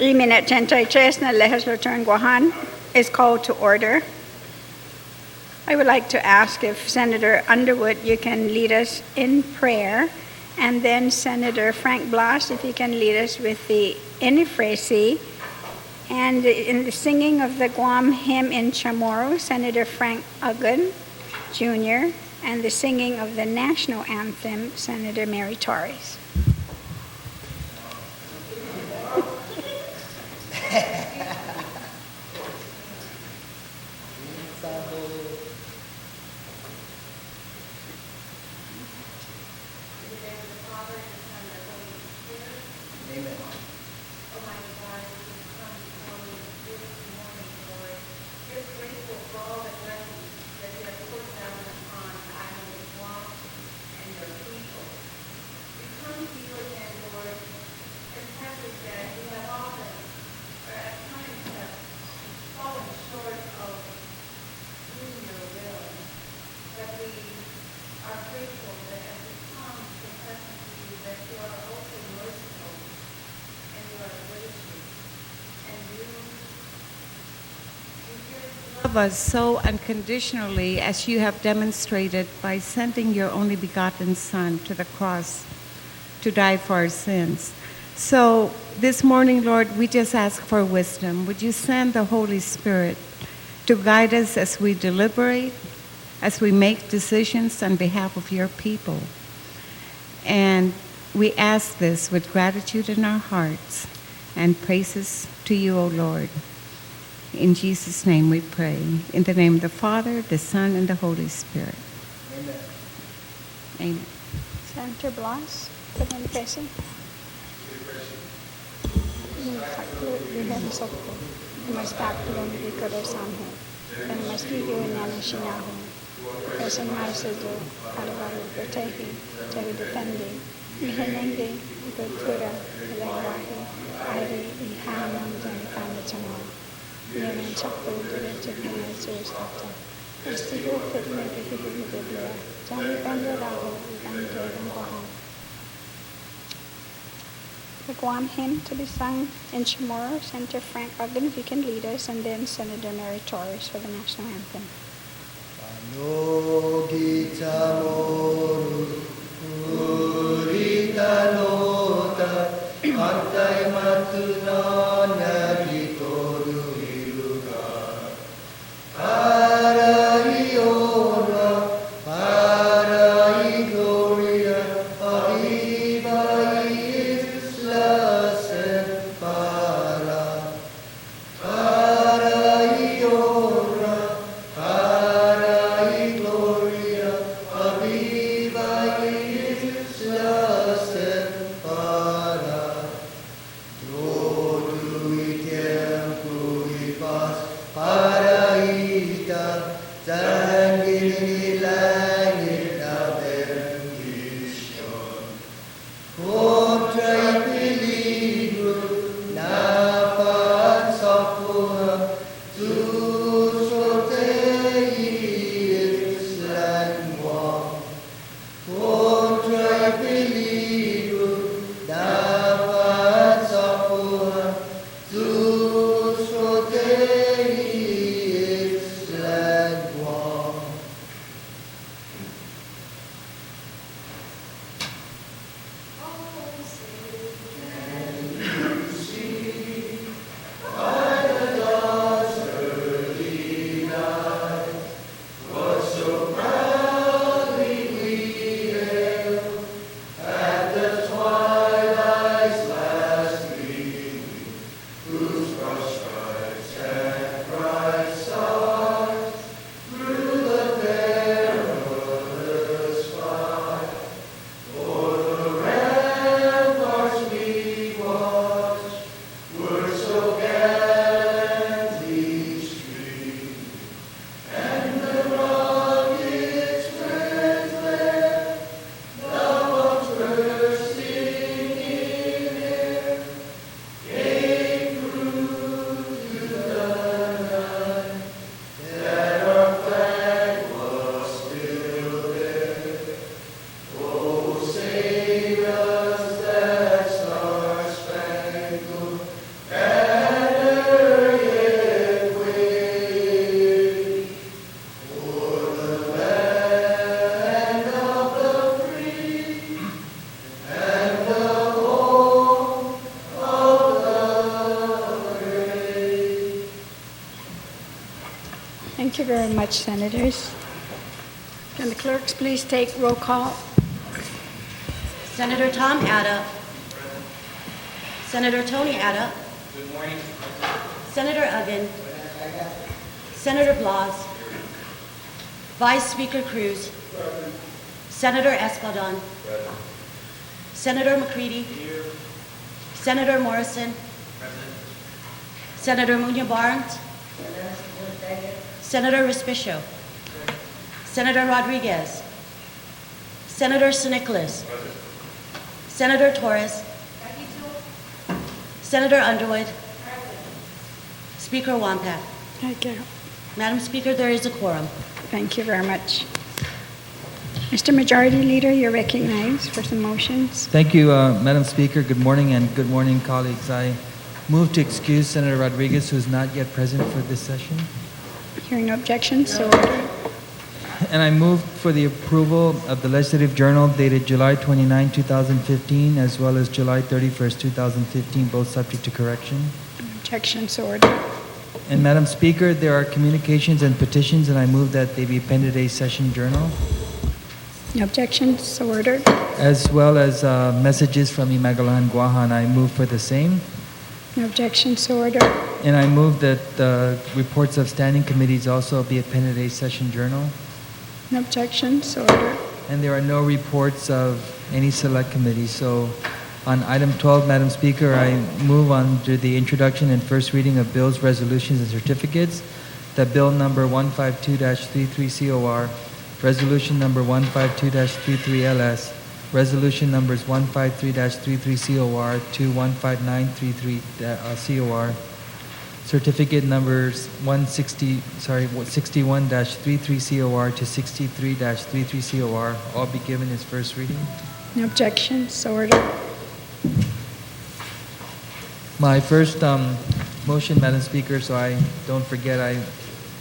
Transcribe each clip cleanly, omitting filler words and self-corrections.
3-minute 10-3 na legislature in Guam is called to order. I would like to ask if Senator Underwood, you can lead us in prayer, and then Senator Frank Blas, if you can lead us with the Inifresi, and in the singing of the Guam hymn in Chamorro, Senator Frank Uggan Jr., and the singing of the national anthem, Senator Mary Torres. Us so unconditionally as you have demonstrated by sending your only begotten Son to the cross to die for our sins. So this morning, Lord, we just ask for wisdom. Would you send the Holy Spirit to guide us as we deliberate, as we make decisions on behalf of your people? And we ask this with gratitude in our hearts and praises to you, O Lord. In Jesus' name we pray. In the name of the Father, the Son, and the Holy Spirit. Amen. Amen. Senator Blas, the Inifresi. The Guam hymn to be sung in Chamorro, Senator Frank Uggan, if you can lead us, and then Senator Mary Torres for the national anthem. Lord, you very much, Senators. Can the clerks please take roll call? Senator Tom Atta. Senator Tony Atta. Good morning. Senator Uggan. Senator Blas. Vice Speaker Cruz. Senator Escaldon. Senator McCready. Senator Morrison. Senator Munya Barnes. Senator Respicio. Senator Rodriguez. Senator St. Senator Torres. Senator Underwood. Speaker Wampat. Thank you. Madam Speaker, there is a quorum. Thank you very much. Mr. Majority Leader, you're recognized for some motions. Thank you, Madam Speaker. Good morning, and good morning, colleagues. I move to excuse Senator Rodriguez, who is not yet present for this session. Hearing no objections, so ordered. And I move for the approval of the Legislative Journal dated July 29, 2015, as well as July 31st, 2015, both subject to correction. Objections, so ordered. And Madam Speaker, there are communications and petitions, and I move that they be appended a session journal, No objections, so ordered. as well as messages from Imagalahan Guahan. I move for the same. No objections, so ordered. And I move that the reports of standing committees also be appended a session journal. No objections, so ordered. And there are no reports of any select committee. So on item 12, Madam Speaker, I move on to the introduction and first reading of bills, resolutions, and certificates, that bill number 152-33 COR, resolution number 152-33 LS, resolution numbers 153-33 COR to 15933 COR, certificate numbers 61-33 COR to 63-33 COR, all be given its first reading. No objections, so ordered. My first motion, Madam Speaker, so I don't forget, I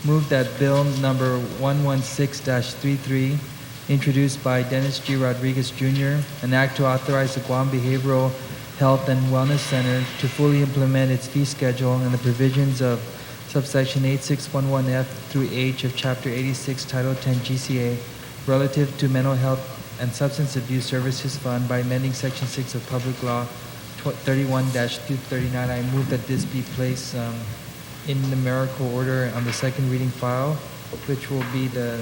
move that bill number 116-33, introduced by Dennis G. Rodriguez Jr., an act to authorize the Guam Behavioral Health and Wellness Center to fully implement its fee schedule and the provisions of subsection 8611F through H of Chapter 86, Title 10 GCA, relative to mental health and substance abuse services fund by amending Section 6 of Public Law 31-239. I move that this be placed in numerical order on the second reading file, which will be the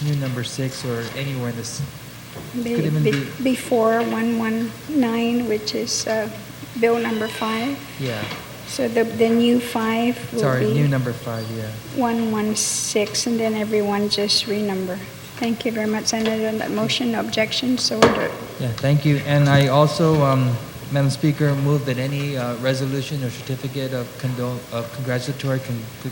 new number 6 or anywhere in this. Could even be Before 119, which is bill number 5. Yeah. So the new 5 will Sorry, be new number 5. Yeah. 116, and then everyone just renumber. Thank you very much, Senator, on that motion. No objections, so ordered. Yeah. Thank you. And I also, Madam Speaker, move that any resolution or certificate of congratulatory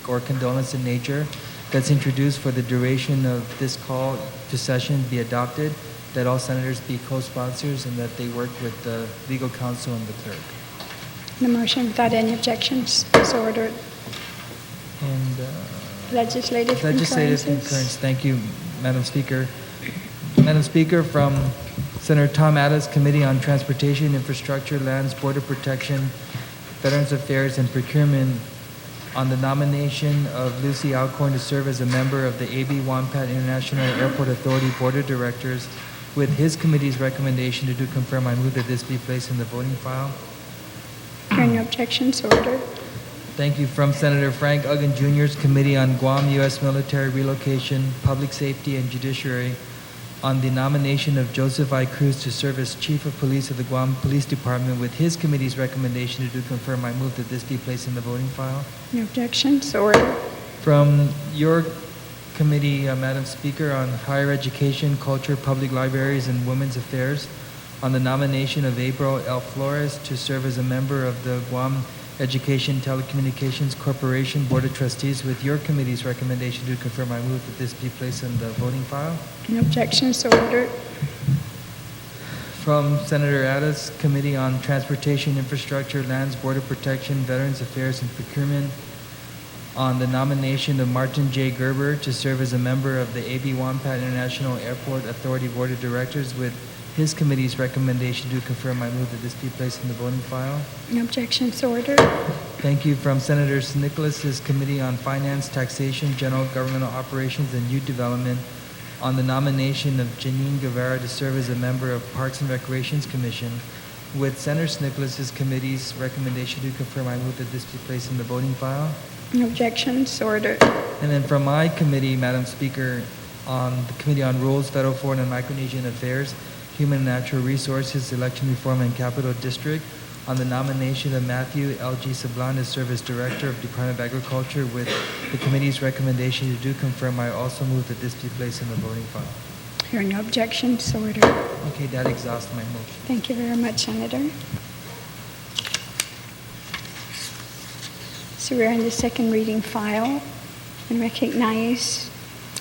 or condolence in nature that's introduced for the duration of this call to session be adopted, that all senators be co-sponsors, and that they work with the legal counsel and the clerk. The motion without any objections, so ordered. And Legislative legislative concurrences. concurrence. Thank you, Madam Speaker. Madam Speaker, from Senator Tom Atta's Committee on Transportation, Infrastructure, Lands, Border Protection, Veterans Affairs, and Procurement, on the nomination of Lucy Alcorn to serve as a member of the A.B. Wampat International Airport Authority Board of Directors, with his committee's recommendation to do confirm, I move that this be placed in the voting file. Hearing no objections, so ordered. Thank you. From Senator Frank Uggan Jr.'s Committee on Guam U.S. Military Relocation, Public Safety, and Judiciary, on the nomination of Joseph I. Cruz to serve as Chief of Police of the Guam Police Department, with his committee's recommendation to do confirm, I move that this be placed in the voting file. No objections, so ordered. From your committee, Madam Speaker, on Higher Education, Culture, Public Libraries, and Women's Affairs, on the nomination of April L. Flores to serve as a member of the Guam Education Telecommunications Corporation Board of Trustees, with your committee's recommendation to confirm, I move that this be placed in the voting file. No objections, so ordered. From Senator Atta's Committee on Transportation, Infrastructure, Lands, Border Protection, Veterans Affairs, and Procurement, on the nomination of Martin J. Gerber to serve as a member of the A.B. Wampat International Airport Authority Board of Directors, with his committee's recommendation to confirm, I move that this be placed in the voting file. No objections, ordered. Thank you. From Senator Nicholas's Committee on Finance, Taxation, General Governmental Operations, and Youth Development on the nomination of Janine Guevara to serve as a member of Parks and Recreations Commission. With Senator Nicholas's committee's recommendation to confirm, I move that this be placed in the voting file. No objections, ordered. And then from my committee, Madam Speaker, on the Committee on Rules, Federal, Foreign, and Micronesian Affairs, Human and Natural Resources, Election Reform, and Capital District, on the nomination of Matthew L.G. Sablan to serve as Director of Department of Agriculture. With the committee's recommendation to do confirm, I also move that this be placed in the voting file. Hearing no objections, ordered. Okay, that exhausts my motion. Thank you very much, Senator. So we're in the second reading file and recognize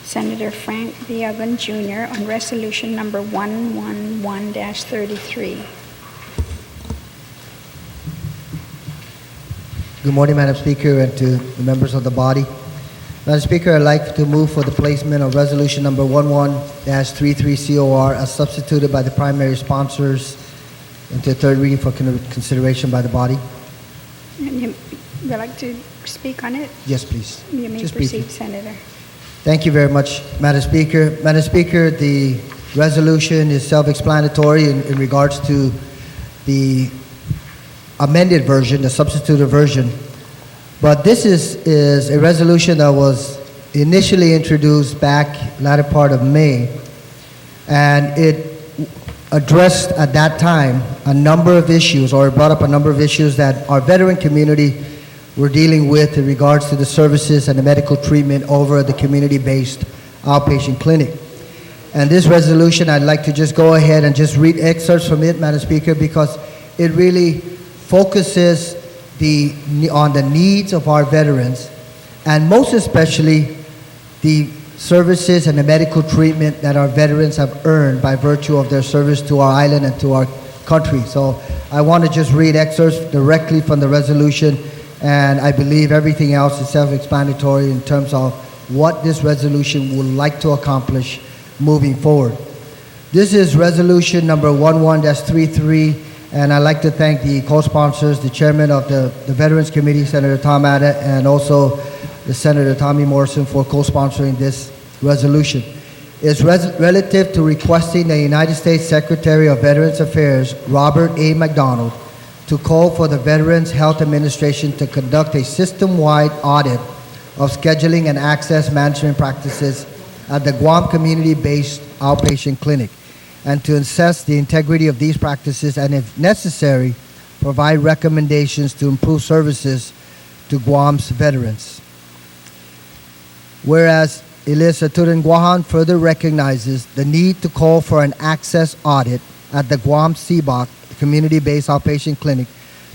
Senator Frank Villagon Jr. on resolution number 111-33. Good morning, Madam Speaker, and to the members of the body. Madam Speaker, I'd like to move for the placement of resolution number 11-33 COR as substituted by the primary sponsors into third reading for consideration by the body. And you would like to speak on it? Yes, please. You may Just proceed, briefly. Senator. Thank you very much, Madam Speaker. Madam Speaker, the resolution is self-explanatory in regards to the amended version, the substituted version. But this is a resolution that was initially introduced back latter part of May, and it addressed at that time a number of issues, or it brought up a number of issues that our veteran community were dealing with in regards to the services and the medical treatment over the community-based outpatient clinic. And this resolution, I'd like to just go ahead and just read excerpts from it, Madam Speaker, because it really focuses on the needs of our veterans, and most especially the services and the medical treatment that our veterans have earned by virtue of their service to our island and to our country. So I want to just read excerpts directly from the resolution, and I believe everything else is self-explanatory in terms of what this resolution would like to accomplish moving forward. This is resolution number 11-33, and I'd like to thank the co-sponsors, the chairman of the Veterans Committee, Senator Tom Atta, and also the Senator Tommy Morrison for co-sponsoring this resolution. It's relative to requesting the United States Secretary of Veterans Affairs, Robert A. McDonald, to call for the Veterans Health Administration to conduct a system-wide audit of scheduling and access management practices at the Guam community-based outpatient clinic, and to assess the integrity of these practices, and if necessary, provide recommendations to improve services to Guam's veterans. Whereas Elisa Turin-Guahan further recognizes the need to call for an access audit at the Guam CBOC, community-based outpatient clinic,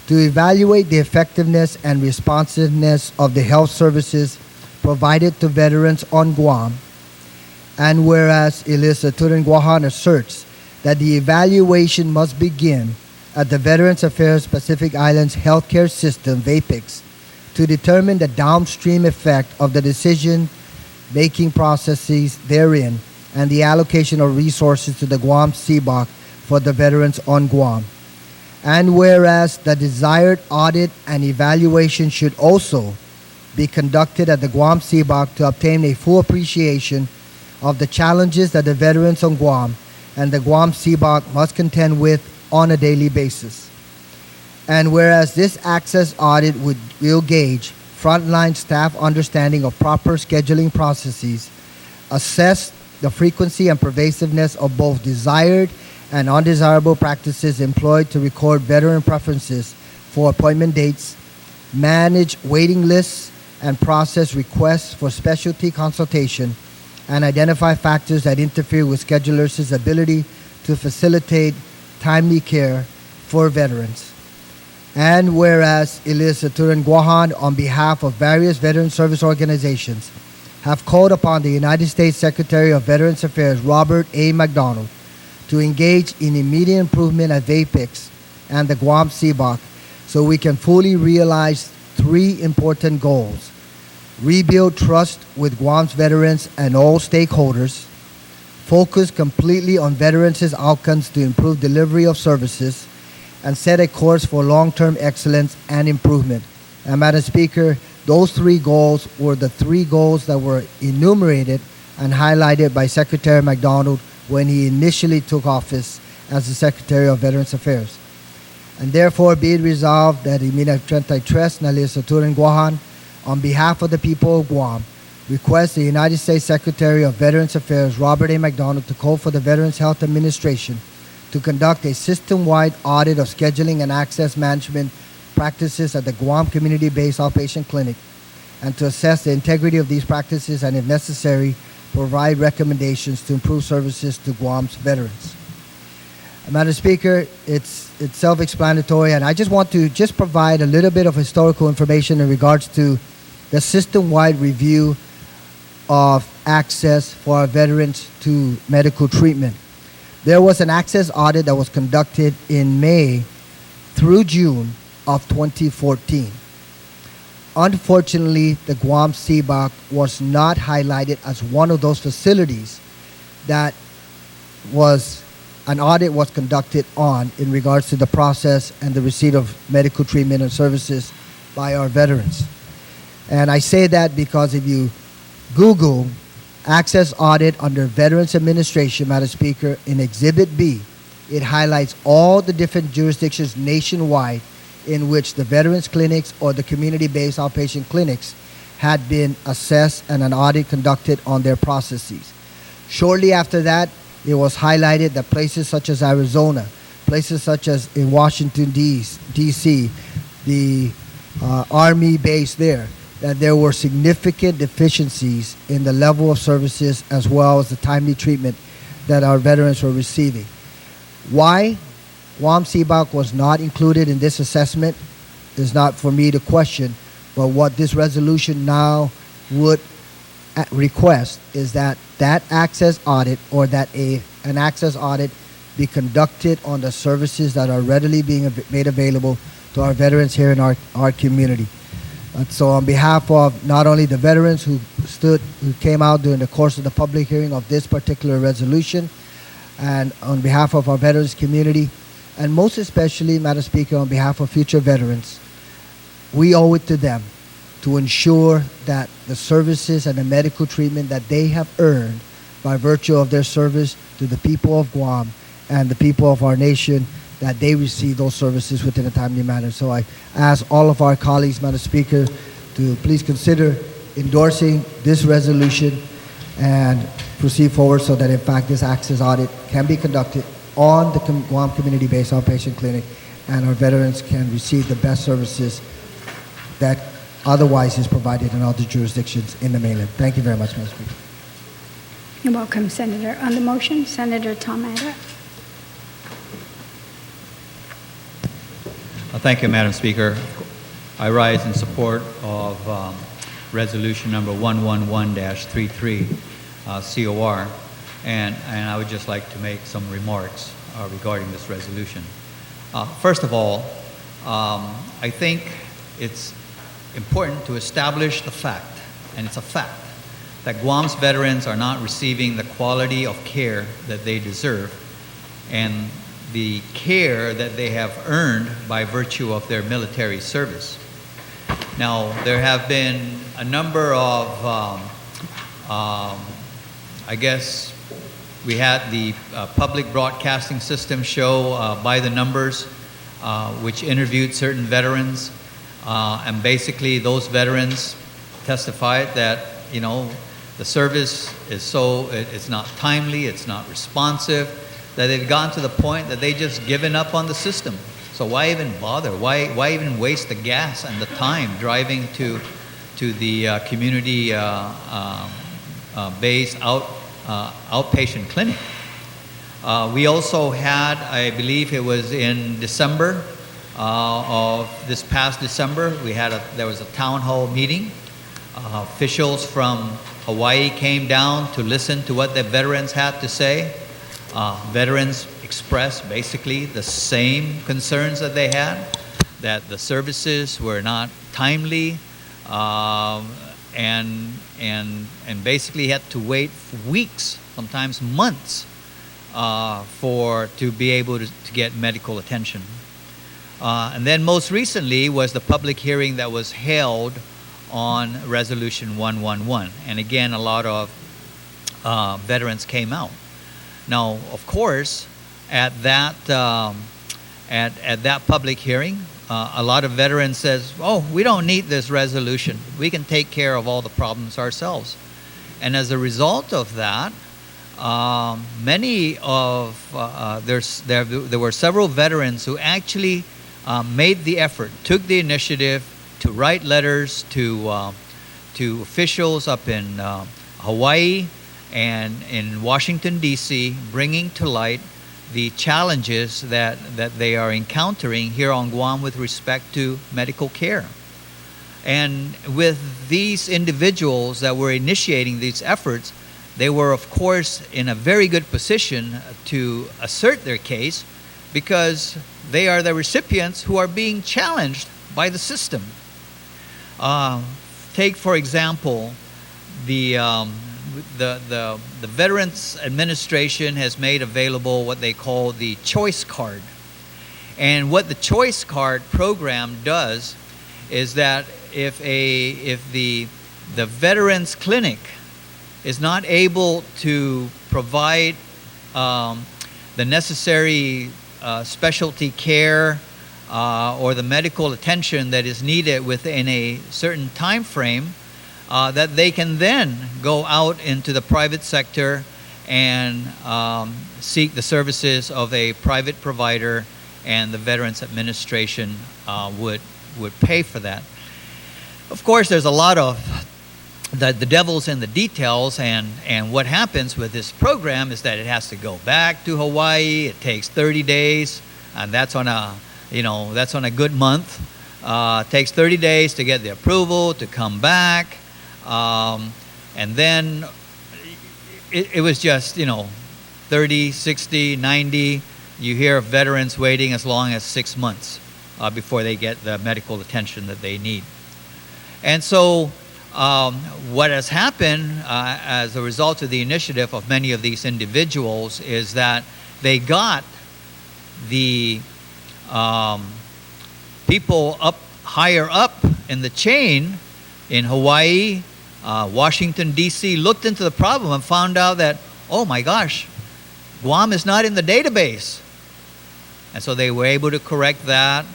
to evaluate the effectiveness and responsiveness of the health services provided to veterans on Guam. And whereas Elisa Turin-Guahan asserts that the evaluation must begin at the Veterans Affairs Pacific Islands Healthcare System, VAPICS, to determine the downstream effect of the decision-making processes therein and the allocation of resources to the Guam CBOC for the veterans on Guam. And whereas the desired audit and evaluation should also be conducted at the Guam CBOC to obtain a full appreciation of the challenges that the veterans on Guam and the Guam CBOC must contend with on a daily basis. And whereas this access audit will gauge frontline staff understanding of proper scheduling processes, assess the frequency and pervasiveness of both desired and undesirable practices employed to record veteran preferences for appointment dates, manage waiting lists, and process requests for specialty consultation, and identify factors that interfere with schedulers' ability to facilitate timely care for veterans. And whereas Elisa Turin-Guahan, on behalf of various veteran service organizations, have called upon the United States Secretary of Veterans Affairs, Robert A. McDonald, to engage in immediate improvement at VAPICS and the Guam CBOC so we can fully realize three important goals: rebuild trust with Guam's veterans and all stakeholders, focus completely on veterans' outcomes to improve delivery of services, and set a course for long-term excellence and improvement. And Madam Speaker, those three goals were the three goals that were enumerated and highlighted by Secretary McDonald when he initially took office as the Secretary of Veterans Affairs. And therefore, be it resolved that Imina 33 na legislatura en Guam, on behalf of the people of Guam, request the United States Secretary of Veterans Affairs, Robert A. McDonald, to call for the Veterans Health Administration to conduct a system-wide audit of scheduling and access management practices at the Guam Community-Based Outpatient Clinic, and to assess the integrity of these practices and, if necessary, provide recommendations to improve services to Guam's veterans. Madam Speaker, it's self-explanatory, and I just want to provide a little bit of historical information in regards to the system-wide review of access for our veterans to medical treatment. There was an access audit that was conducted in May through June of 2014. Unfortunately, the Guam CBOC was not highlighted as one of those facilities that an audit was conducted on in regards to the process and the receipt of medical treatment and services by our veterans. And I say that because if you Google access audit under Veterans Administration, Madam Speaker, in Exhibit B, it highlights all the different jurisdictions nationwide in which the veterans clinics or the community-based outpatient clinics had been assessed and an audit conducted on their processes. Shortly after that, it was highlighted that places such as Arizona, places such as in Washington, D.C., the Army base there, that there were significant deficiencies in the level of services as well as the timely treatment that our veterans were receiving. Why Guam CBOC was not included in this assessment is not for me to question, but what this resolution now would request is that access audit or that an access audit be conducted on the services that are readily being made available to our veterans here in our community. So on behalf of not only the veterans who came out during the course of the public hearing of this particular resolution, and on behalf of our veterans community, and most especially, Madam Speaker, on behalf of future veterans, we owe it to them to ensure that the services and the medical treatment that they have earned by virtue of their service to the people of Guam and the people of our nation, that they receive those services within a timely manner. So I ask all of our colleagues, Madam Speaker, to please consider endorsing this resolution and proceed forward so that, in fact, this access audit can be conducted on the Guam Community-Based Outpatient Clinic and our veterans can receive the best services that otherwise is provided in other jurisdictions in the mainland. Thank you very much, Madam Speaker. You're welcome, Senator. On the motion, Senator Tom Abbott. Thank you, Madam Speaker. I rise in support of resolution number 111-33, COR, and I would just like to make some remarks regarding this resolution. First of all, I think it's important to establish the fact, and it's a fact, that Guam's veterans are not receiving the quality of care that they deserve and the care that they have earned by virtue of their military service. Now, there have been a number of, I guess, we had the public broadcasting system show By the Numbers, which interviewed certain veterans, and basically those veterans testified that, you know, the service is it's not timely, it's not responsive, that they've gotten to the point that they just given up on the system. So why even bother? Why even waste the gas and the time driving to the community based outpatient clinic? We also had, I believe it was in December of this past December, there was a town hall meeting. Officials from Hawaii came down to listen to what the veterans had to say. Veterans expressed basically the same concerns that they had, that the services were not timely, and basically had to wait weeks sometimes months, to be able to get medical attention. And then most recently was the public hearing that was held on Resolution 111. And again, a lot of veterans came out. Now, of course, at that public hearing, a lot of veterans says, "Oh, we don't need this resolution. We can take care of all the problems ourselves." And as a result of that, there were several veterans who actually made the effort, took the initiative to write letters to officials up in Hawaii and in Washington, D.C., bringing to light the challenges that they are encountering here on Guam with respect to medical care. And with these individuals that were initiating these efforts, they were, of course, in a very good position to assert their case because they are the recipients who are being challenged by the system. Take, for example, the Veterans Administration has made available what they call the Choice Card. And what the Choice Card program does is that if the Veterans Clinic is not able to provide the necessary specialty care or the medical attention that is needed within a certain time frame, that they can then go out into the private sector and seek the services of a private provider, and the Veterans Administration would pay for that. Of course, there's a lot of the devil's in the details, and what happens with this program is that it has to go back to Hawaii. It takes 30 days, and that's on a good month. It takes 30 days to get the approval to come back, and then it was just 30, 60, 90. You hear of veterans waiting as long as 6 months before they get the medical attention that they need. And so what has happened as a result of the initiative of many of these individuals is that they got the people higher up in the chain in Hawaii, Washington, D.C., looked into the problem and found out that, oh my gosh, Guam is not in the database. And so they were able to correct that,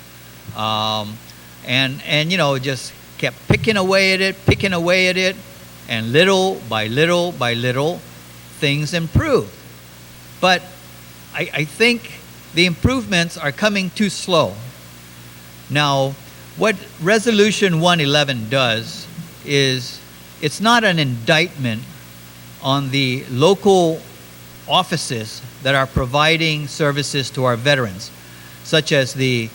and just kept picking away at it, and little by little, things improved. But I think the improvements are coming too slow. Now, what Resolution 111 does is it's not an indictment on the local offices that are providing services to our veterans, such as the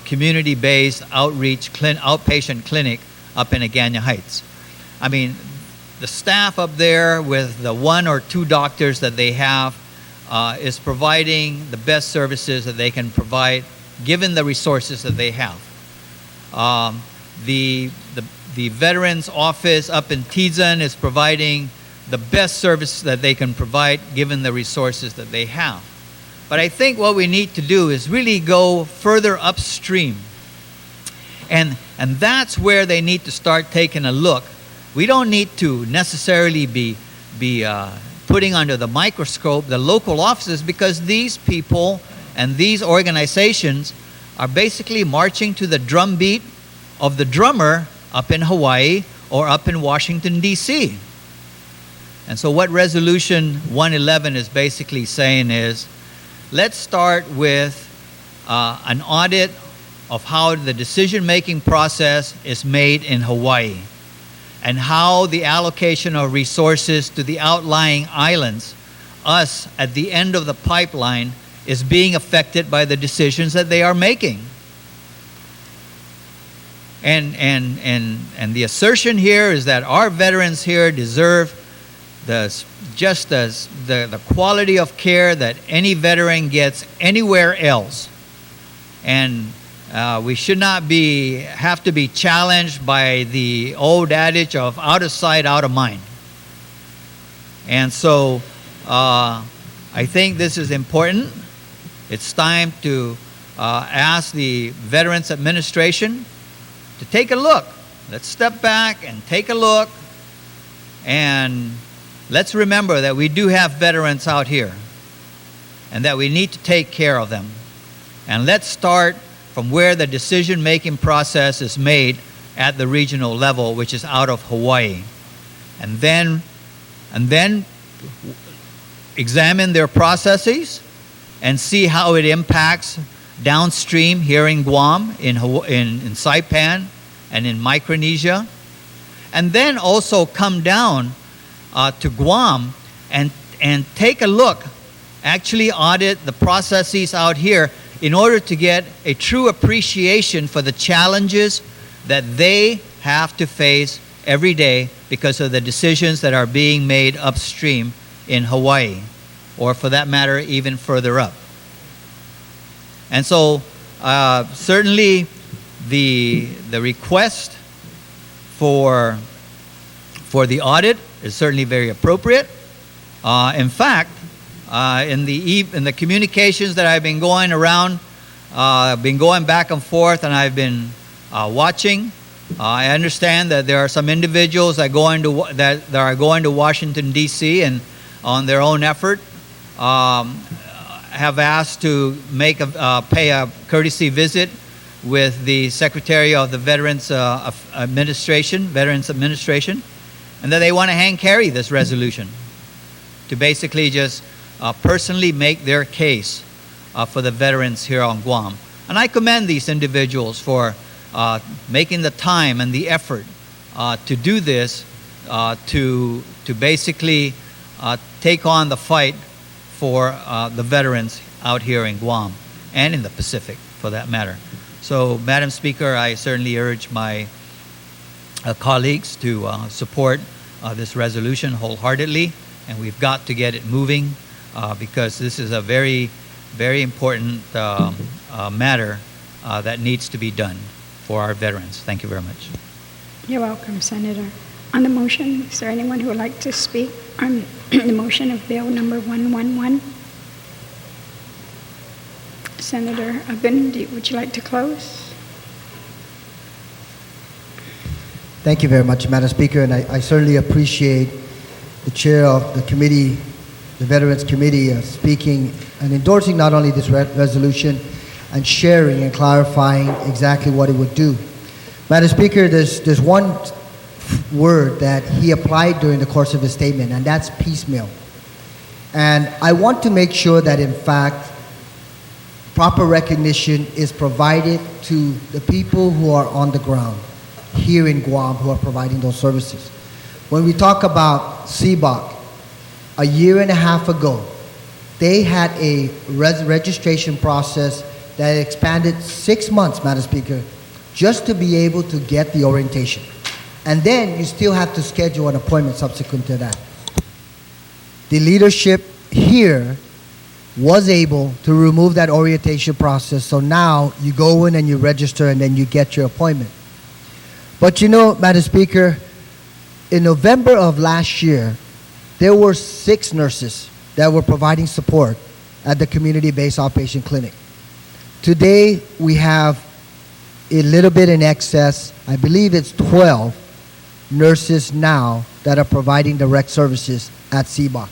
community-based outpatient clinic up in Agana Heights. I mean, the staff up there with the 1 or 2 doctors that they have is providing the best services that they can provide given the resources that they have. The Veterans Office up in Tizan is providing the best service that they can provide given the resources that they have. But I think what we need to do is really go further upstream. And that's where they need to start taking a look. We don't need to necessarily be putting under the microscope the local offices, because these people and these organizations are basically marching to the drumbeat of the drummer up in Hawaii or up in Washington, D.C. And so what Resolution 111 is basically saying is, let's start with an audit of how the decision-making process is made in Hawaii, and how the allocation of resources to the outlying islands, us at the end of the pipeline, is being affected by the decisions that they are making. And the assertion here is that our veterans here deserve just as the quality of care that any veteran gets anywhere else. And we should not have to be challenged by the old adage of out of sight, out of mind. And so I think this is important. It's time to ask the Veterans Administration to take a look. Let's step back and take a look. And let's remember that we do have veterans out here and that we need to take care of them. And let's start from where the decision-making process is made at the regional level, which is out of Hawaii. And then examine their processes and see how it impacts downstream here in Guam, in Saipan, and in Micronesia. And then also come down to Guam and take a look, actually audit the processes out here in order to get a true appreciation for the challenges that they have to face every day because of the decisions that are being made upstream in Hawaii, or for that matter, even further up. And so certainly the request for the audit is certainly very appropriate. In fact, in the communications that I've been going around, I've been going back and forth, and I've been watching. I understand that there are some individuals that are going to Washington D.C. and on their own effort have asked to pay a courtesy visit with the Secretary of the Veterans Administration, and that they want to hand carry this resolution to basically just personally make their case for the veterans here on Guam. And I commend these individuals for making the time and the effort to do this, to basically take on the fight for the veterans out here in Guam and in the Pacific, for that matter. So, Madam Speaker, I certainly urge my colleagues to support this resolution wholeheartedly, and we've got to get it moving because this is a very, very important matter that needs to be done for our veterans. Thank you very much. You're welcome, Senator. On the motion, is there anyone who would like to speak on the motion of Bill number 111? Senator Abin, would you like to close? Thank you very much, Madam Speaker, and I certainly appreciate the chair of the committee, the Veterans Committee, speaking and endorsing not only this resolution and sharing and clarifying exactly what it would do. Madam Speaker, there's one word that he applied during the course of his statement, and that's piecemeal. And I want to make sure that, in fact, proper recognition is provided to the people who are on the ground here in Guam who are providing those services. When we talk about CBOC, a year and a half ago, they had a registration process that expanded 6 months, Madam Speaker, just to be able to get the orientation. And then you still have to schedule an appointment subsequent to that. The leadership here was able to remove that orientation process, so now you go in and you register and then you get your appointment. But you know, Madam Speaker, in November of last year, there were 6 nurses that were providing support at the community-based outpatient clinic. Today, we have a little bit in excess, I believe it's 12 nurses now that are providing direct services at CBOC.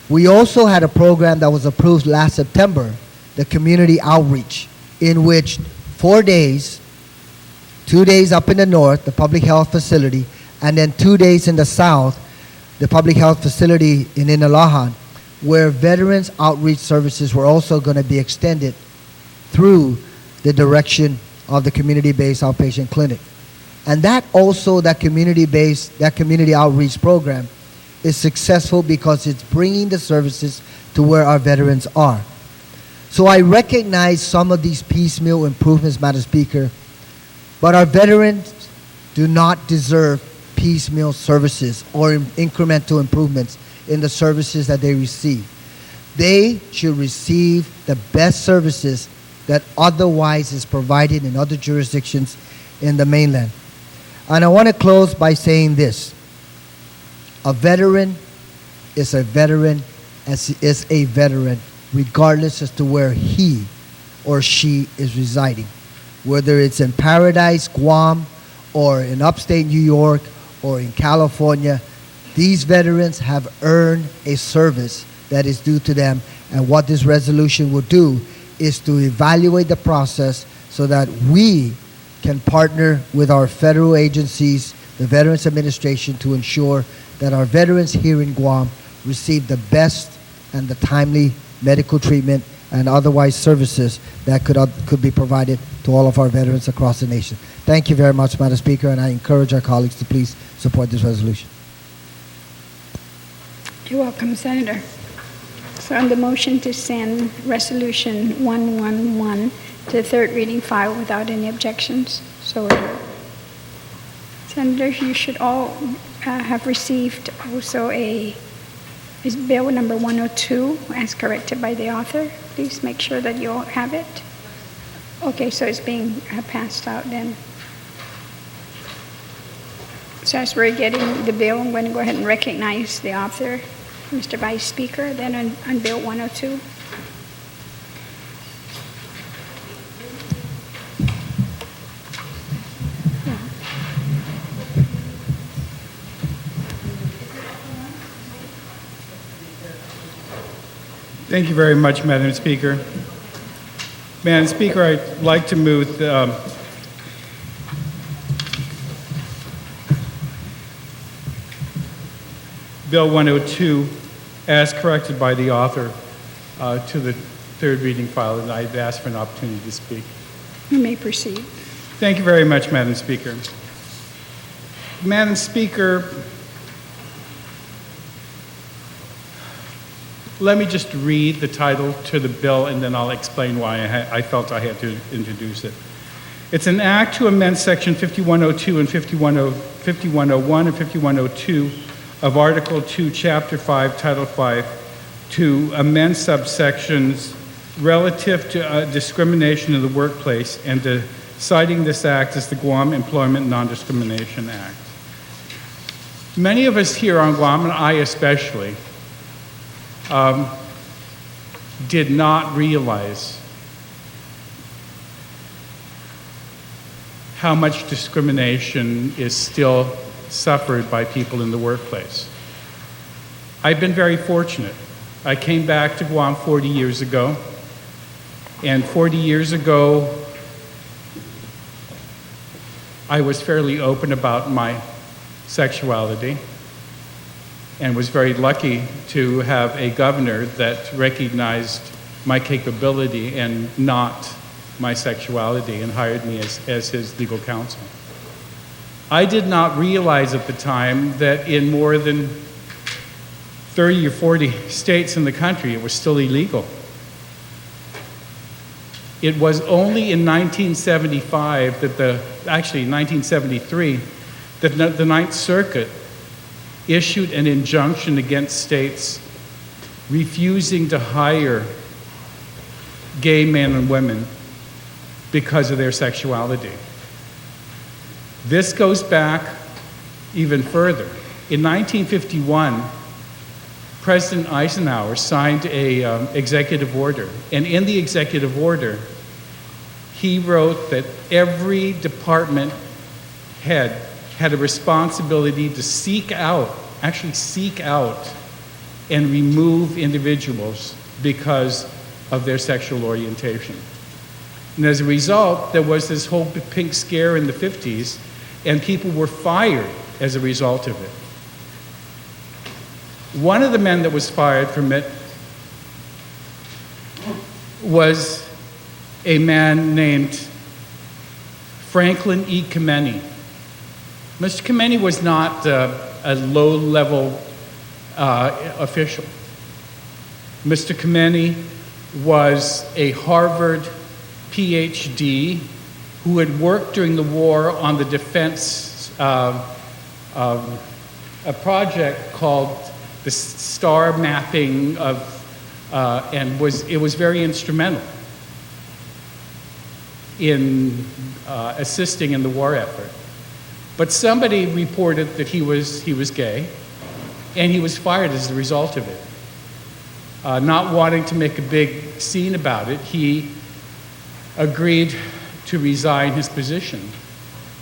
We also had a program that was approved last September, the community outreach, in which 4 days, 2 days up in the north, the public health facility, and then 2 days in the south, the public health facility in Inalahan, where veterans outreach services were also going to be extended through the direction of the community-based outpatient clinic. And that community outreach program is successful because it's bringing the services to where our veterans are. So I recognize some of these piecemeal improvements, Madam Speaker, but our veterans do not deserve piecemeal services or incremental improvements in the services that they receive. They should receive the best services that otherwise is provided in other jurisdictions in the mainland. And I want to close by saying this. A veteran is a veteran is a veteran, regardless as to where he or she is residing. Whether it's in Paradise, Guam, or in upstate New York, or in California, these veterans have earned a service that is due to them. And what this resolution will do is to evaluate the process so that we can partner with our federal agencies, the Veterans Administration, to ensure that our veterans here in Guam receive the best and the timely medical treatment and otherwise services that could be provided to all of our veterans across the nation. Thank you very much, Madam Speaker, and I encourage our colleagues to please support this resolution. You're welcome, Senator. So on the motion to send Resolution 111 to third reading file without any objections, so ordered. Senators, you should all have received also is Bill number 102 as corrected by the author. Please make sure that you all have it. Okay, so it's being passed out then. So as we're getting the bill, I'm going to go ahead and recognize the author, Mr. Vice Speaker, then on Bill 102. Thank you very much, Madam Speaker. Madam Speaker, I'd like to move Bill 102 as corrected by the author to the third reading file, and I'd ask for an opportunity to speak. You may proceed. Thank you very much, Madam Speaker. Madam Speaker, let me just read the title to the bill, and then I'll explain why I felt I had to introduce it. It's an act to amend Section 5102 and 5101 and 5102 of Article 2, Chapter 5, Title 5, to amend subsections relative to discrimination in the workplace and to citing this act as the Guam Employment Non-Discrimination Act. Many of us here on Guam, and I especially, did not realize how much discrimination is still suffered by people in the workplace. I've been very fortunate. I came back to Guam 40 years ago, and 40 years ago, I was fairly open about my sexuality, and was very lucky to have a governor that recognized my capability and not my sexuality and hired me as his legal counsel. I did not realize at the time that in more than 30 or 40 states in the country it was still illegal. It was only in 1975 actually 1973, that the Ninth Circuit issued an injunction against states refusing to hire gay men and women because of their sexuality. This goes back even further. In 1951, President Eisenhower signed an executive order, and in the executive order, he wrote that every department head had a responsibility to seek out and remove individuals because of their sexual orientation. And as a result, there was this whole pink scare in the 50s, and people were fired as a result of it. One of the men that was fired from it was a man named Franklin E. Kameny. Mr. Kameny was not a low-level official. Mr. Kameny was a Harvard PhD who had worked during the war on the defense, a project called the star mapping of, and it was very instrumental in assisting in the war effort. But somebody reported that he was gay, and he was fired as a result of it. Not wanting to make a big scene about it, he agreed to resign his position.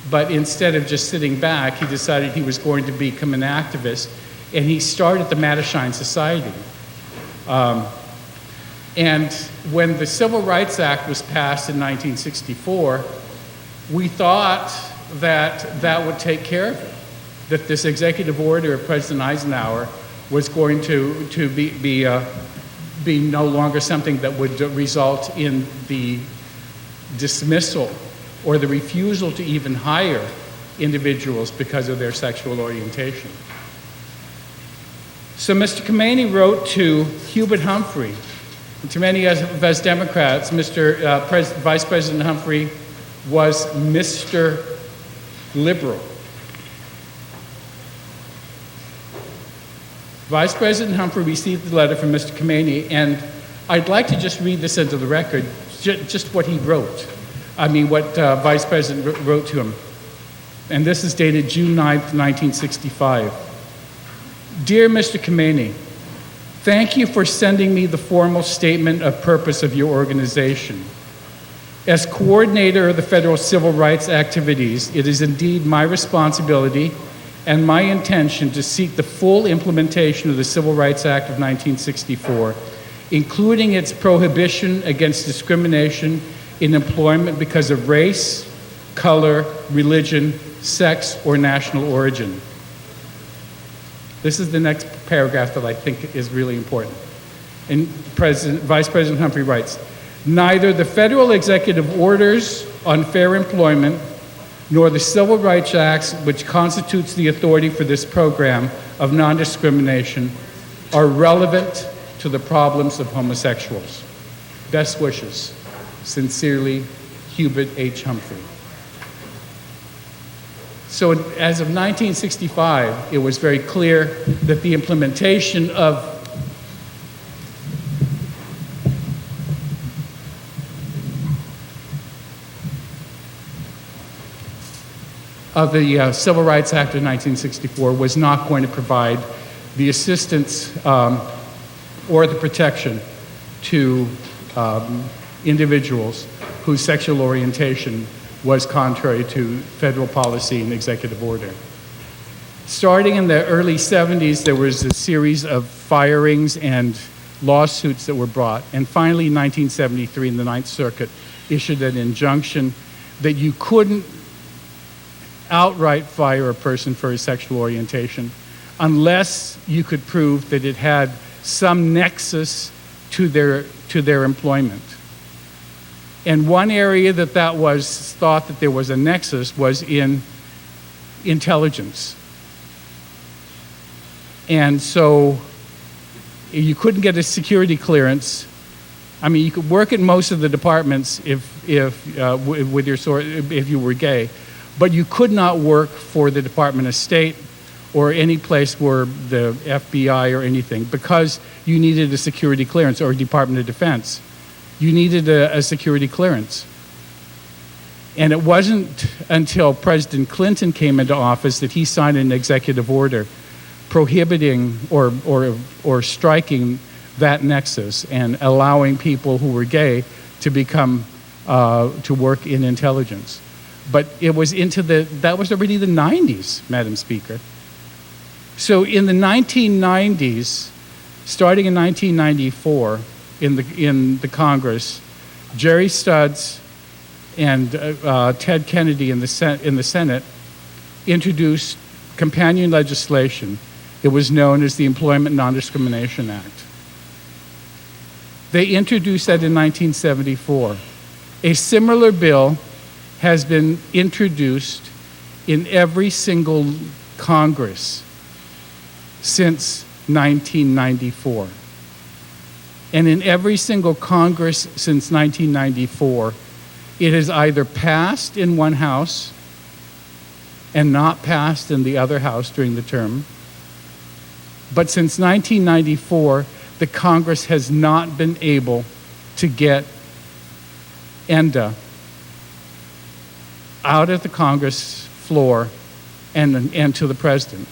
But instead of just sitting back, he decided he was going to become an activist, and he started the Mattashine Society. And when the Civil Rights Act was passed in 1964, we thought that that would take care of it, that this executive order of President Eisenhower was going to be no longer something that would result in the dismissal or the refusal to even hire individuals because of their sexual orientation. So Mr. Khomeini wrote to Hubert Humphrey. And to many of us Democrats, Vice President Humphrey was Mr. Liberal. Vice President Humphrey received the letter from Mr. Khomeini, and I'd like to just read this into the record, just what he wrote. What Vice President wrote to him. And this is dated June 9th, 1965. Dear Mr. Khomeini, thank you for sending me the formal statement of purpose of your organization. As coordinator of the federal civil rights activities, it is indeed my responsibility and my intention to seek the full implementation of the Civil Rights Act of 1964, including its prohibition against discrimination in employment because of race, color, religion, sex, or national origin. This is the next paragraph that I think is really important. And Vice President Humphrey writes, neither the federal executive orders on fair employment nor the Civil Rights Acts, which constitutes the authority for this program of non-discrimination, are relevant to the problems of homosexuals. Best wishes. Sincerely, Hubert H. Humphrey. So as of 1965, it was very clear that the implementation of the Civil Rights Act of 1964 was not going to provide the assistance or the protection to individuals whose sexual orientation was contrary to federal policy and executive order. Starting in the early 70s, there was a series of firings and lawsuits that were brought, and finally in 1973, the Ninth Circuit issued an injunction that you couldn't outright fire a person for his sexual orientation unless you could prove that it had some nexus to their employment. And one area that was thought that there was a nexus was in intelligence. And so you couldn't get a security clearance. You could work in most of the departments if you were gay, but you could not work for the Department of State or any place where the FBI or anything, because you needed a security clearance, or Department of Defense. You needed a security clearance. And it wasn't until President Clinton came into office that he signed an executive order prohibiting or striking that nexus and allowing people who were gay to become to work in intelligence. But it was that was already the 90s, Madam Speaker. So in the 1990s, starting in 1994, in the Congress, Jerry Studs and Ted Kennedy in the Senate introduced companion legislation. It was known as the Employment Non-Discrimination Act. They introduced that in 1974. A similar bill has been introduced in every single Congress since 1994. And in every single Congress since 1994, it has either passed in one house and not passed in the other house during the term. But since 1994, the Congress has not been able to get ENDA out of the Congress floor and to the President.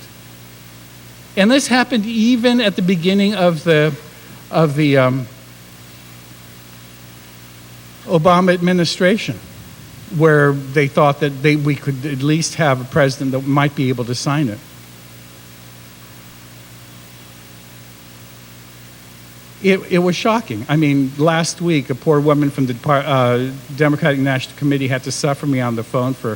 And this happened even at the beginning of the Obama administration, where they thought that we could at least have a president that might be able to sign it. It was shocking. I mean, last week, a poor woman from the Democratic National Committee had to suffer me on the phone for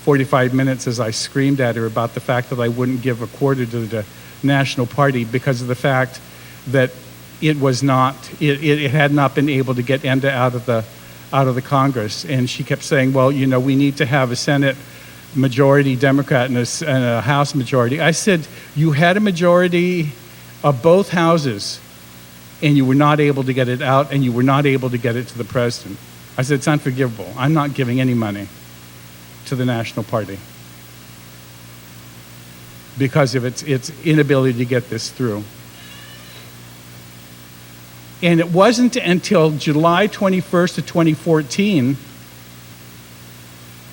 45 minutes as I screamed at her about the fact that I wouldn't give a quarter to the National Party because of the fact that it had not been able to get ENDA out of the Congress. And she kept saying, well, you know, we need to have a Senate majority Democrat and a House majority. I said, you had a majority of both houses, and you were not able to get it out, and you were not able to get it to the president. I said, it's unforgivable. I'm not giving any money to the National Party because of its inability to get this through. And it wasn't until July 21st of 2014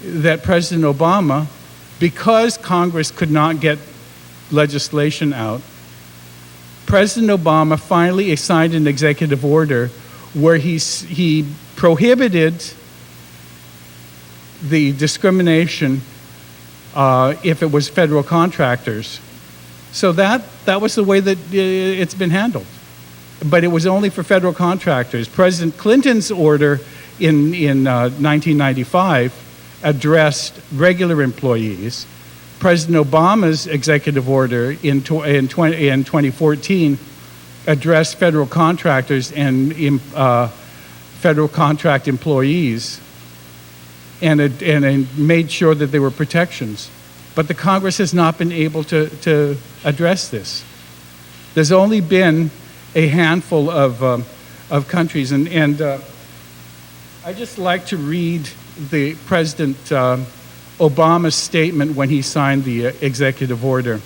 that President Obama, because Congress could not get legislation out, President Obama finally signed an executive order where he prohibited the discrimination if it was federal contractors. So that was the way that it's been handled. But it was only for federal contractors. President Clinton's order in 1995 addressed regular employees. President Obama's executive order in 2014 addressed federal contractors and federal contract employees and made sure that there were protections. But the Congress has not been able to address this. There's only been a handful of countries, and I just like to read the President Obama's statement when he signed the executive order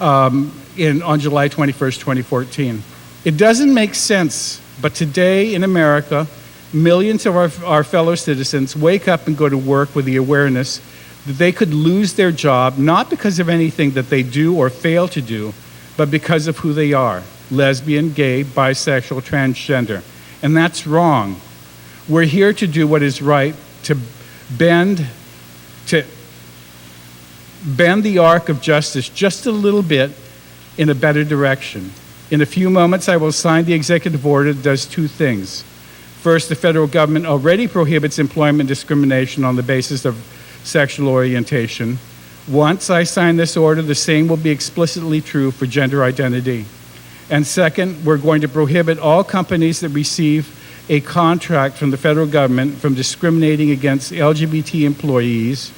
on July 21st, 2014. It doesn't make sense, but today in America, millions of our fellow citizens wake up and go to work with the awareness that they could lose their job, not because of anything that they do or fail to do, but because of who they are: lesbian, gay, bisexual, transgender. And that's wrong. We're here to do what is right, to bend the arc of justice just a little bit in a better direction. In a few moments, I will sign the executive order that does two things. First, the federal government already prohibits employment discrimination on the basis of sexual orientation. Once I sign this order, the same will be explicitly true for gender identity. And second, we're going to prohibit all companies that receive a contract from the federal government from discriminating against LGBT employees.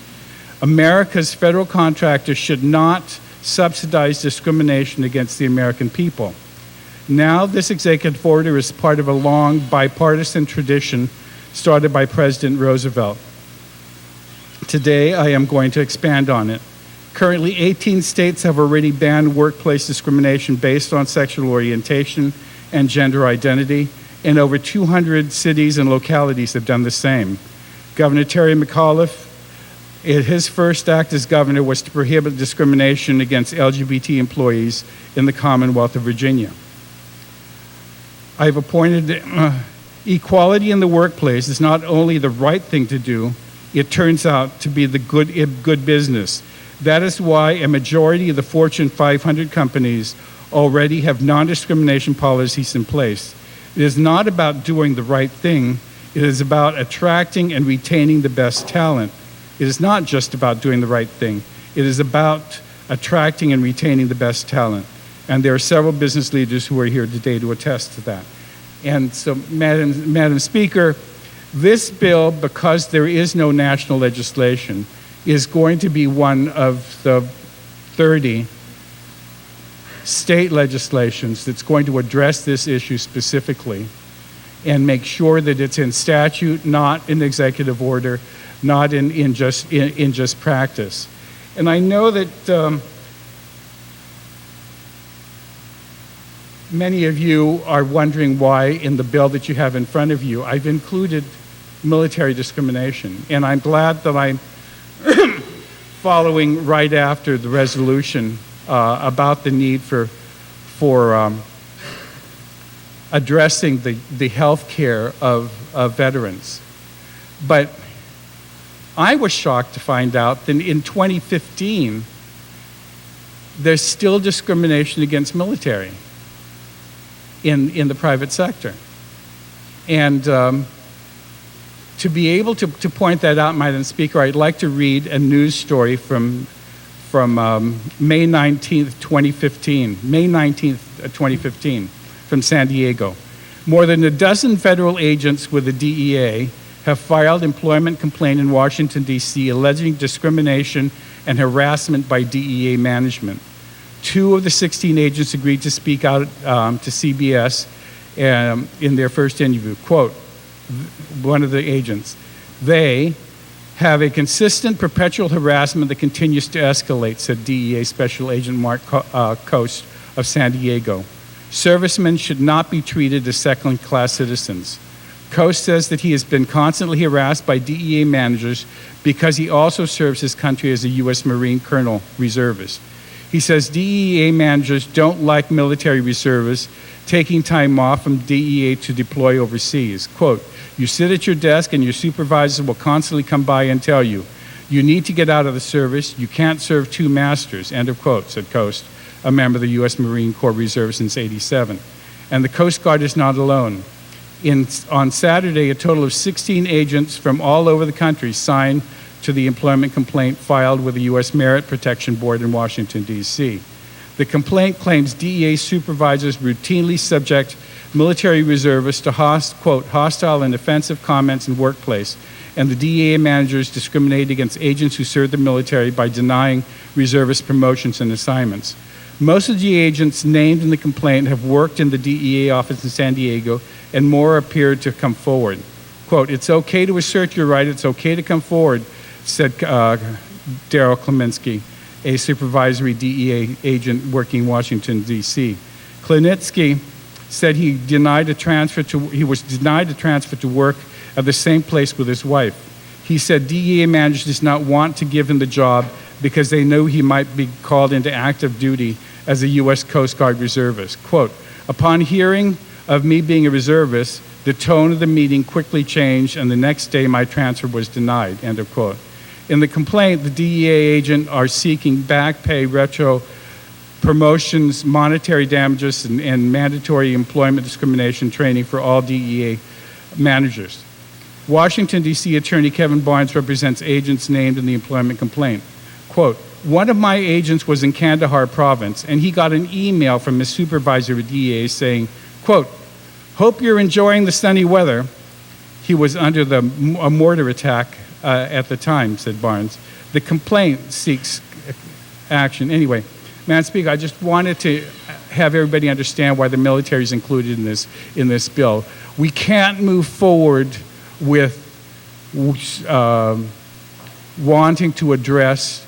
America's federal contractors should not subsidize discrimination against the American people. Now, this executive order is part of a long bipartisan tradition started by President Roosevelt. Today, I am going to expand on it. Currently, 18 states have already banned workplace discrimination based on sexual orientation and gender identity, and over 200 cities and localities have done the same. Governor Terry McAuliffe, his first act as governor was to prohibit discrimination against LGBT employees in the Commonwealth of Virginia. I've appointed equality in the workplace is not only the right thing to do, it turns out to be the good business. That is why a majority of the Fortune 500 companies already have non-discrimination policies in place. It is not about doing the right thing. It is about attracting and retaining the best talent. It is not just about doing the right thing. It is about attracting and retaining the best talent. And there are several business leaders who are here today to attest to that. And so, Madam Speaker, this bill, because there is no national legislation, is going to be one of the 30 state legislations that's going to address this issue specifically and make sure that it's in statute, not in executive order, not in just practice. And I know that many of you are wondering why in the bill that you have in front of you, I've included military discrimination. And I'm glad that I'm following right after the resolution about the need for addressing the health care of veterans. But I was shocked to find out that in 2015, there's still discrimination against military in the private sector. And to be able to point that out, Madam Speaker, I'd like to read a news story from May 19th, 2015. May 19th, 2015, from San Diego. More than a dozen federal agents with the DEA have filed employment complaint in Washington, D.C., alleging discrimination and harassment by DEA management. 2 of the 16 agents agreed to speak out to CBS in their first interview. Quote, one of the agents, "They have a consistent perpetual harassment that continues to escalate," said DEA Special Agent Mark Coast of San Diego. "Servicemen should not be treated as second-class citizens." Coast says that he has been constantly harassed by DEA managers because he also serves his country as a U.S. Marine Colonel reservist. He says DEA managers don't like military reservists taking time off from DEA to deploy overseas. Quote, "You sit at your desk and your supervisors will constantly come by and tell you, you need to get out of the service, you can't serve 2 masters," end of quote, said Coast, a member of the U.S. Marine Corps Reserve since '87. And the Coast Guard is not alone. On Saturday, a total of 16 agents from all over the country signed to the employment complaint filed with the U.S. Merit Protection Board in Washington, D.C. The complaint claims DEA supervisors routinely subject military reservists to quote, "hostile and offensive comments in workplace," and the DEA managers discriminate against agents who serve the military by denying reservist promotions and assignments. Most of the agents named in the complaint have worked in the DEA office in San Diego, and more appeared to come forward. Quote, "It's okay to assert your right, it's okay to come forward," said Daryl Kleminski, a supervisory DEA agent working in Washington, D.C. Kleminski said he was denied a transfer to work at the same place with his wife. He said DEA managers did not want to give him the job because they knew he might be called into active duty as a U.S. Coast Guard reservist. Quote, "Upon hearing of me being a reservist, the tone of the meeting quickly changed, and the next day my transfer was denied," end of quote. In the complaint, the DEA agent are seeking back pay, retro promotions, monetary damages, and mandatory employment discrimination training for all DEA managers. Washington, D.C. Attorney Kevin Barnes represents agents named in the employment complaint. Quote, "One of my agents was in Kandahar province, and he got an email from his supervisor at DEA saying, quote, 'Hope you're enjoying the sunny weather.' He was under a mortar attack at the time," said Barnes. The complaint seeks action. Anyway, Madam Speaker, I just wanted to have everybody understand why the military is included in this bill. We can't move forward with wanting to address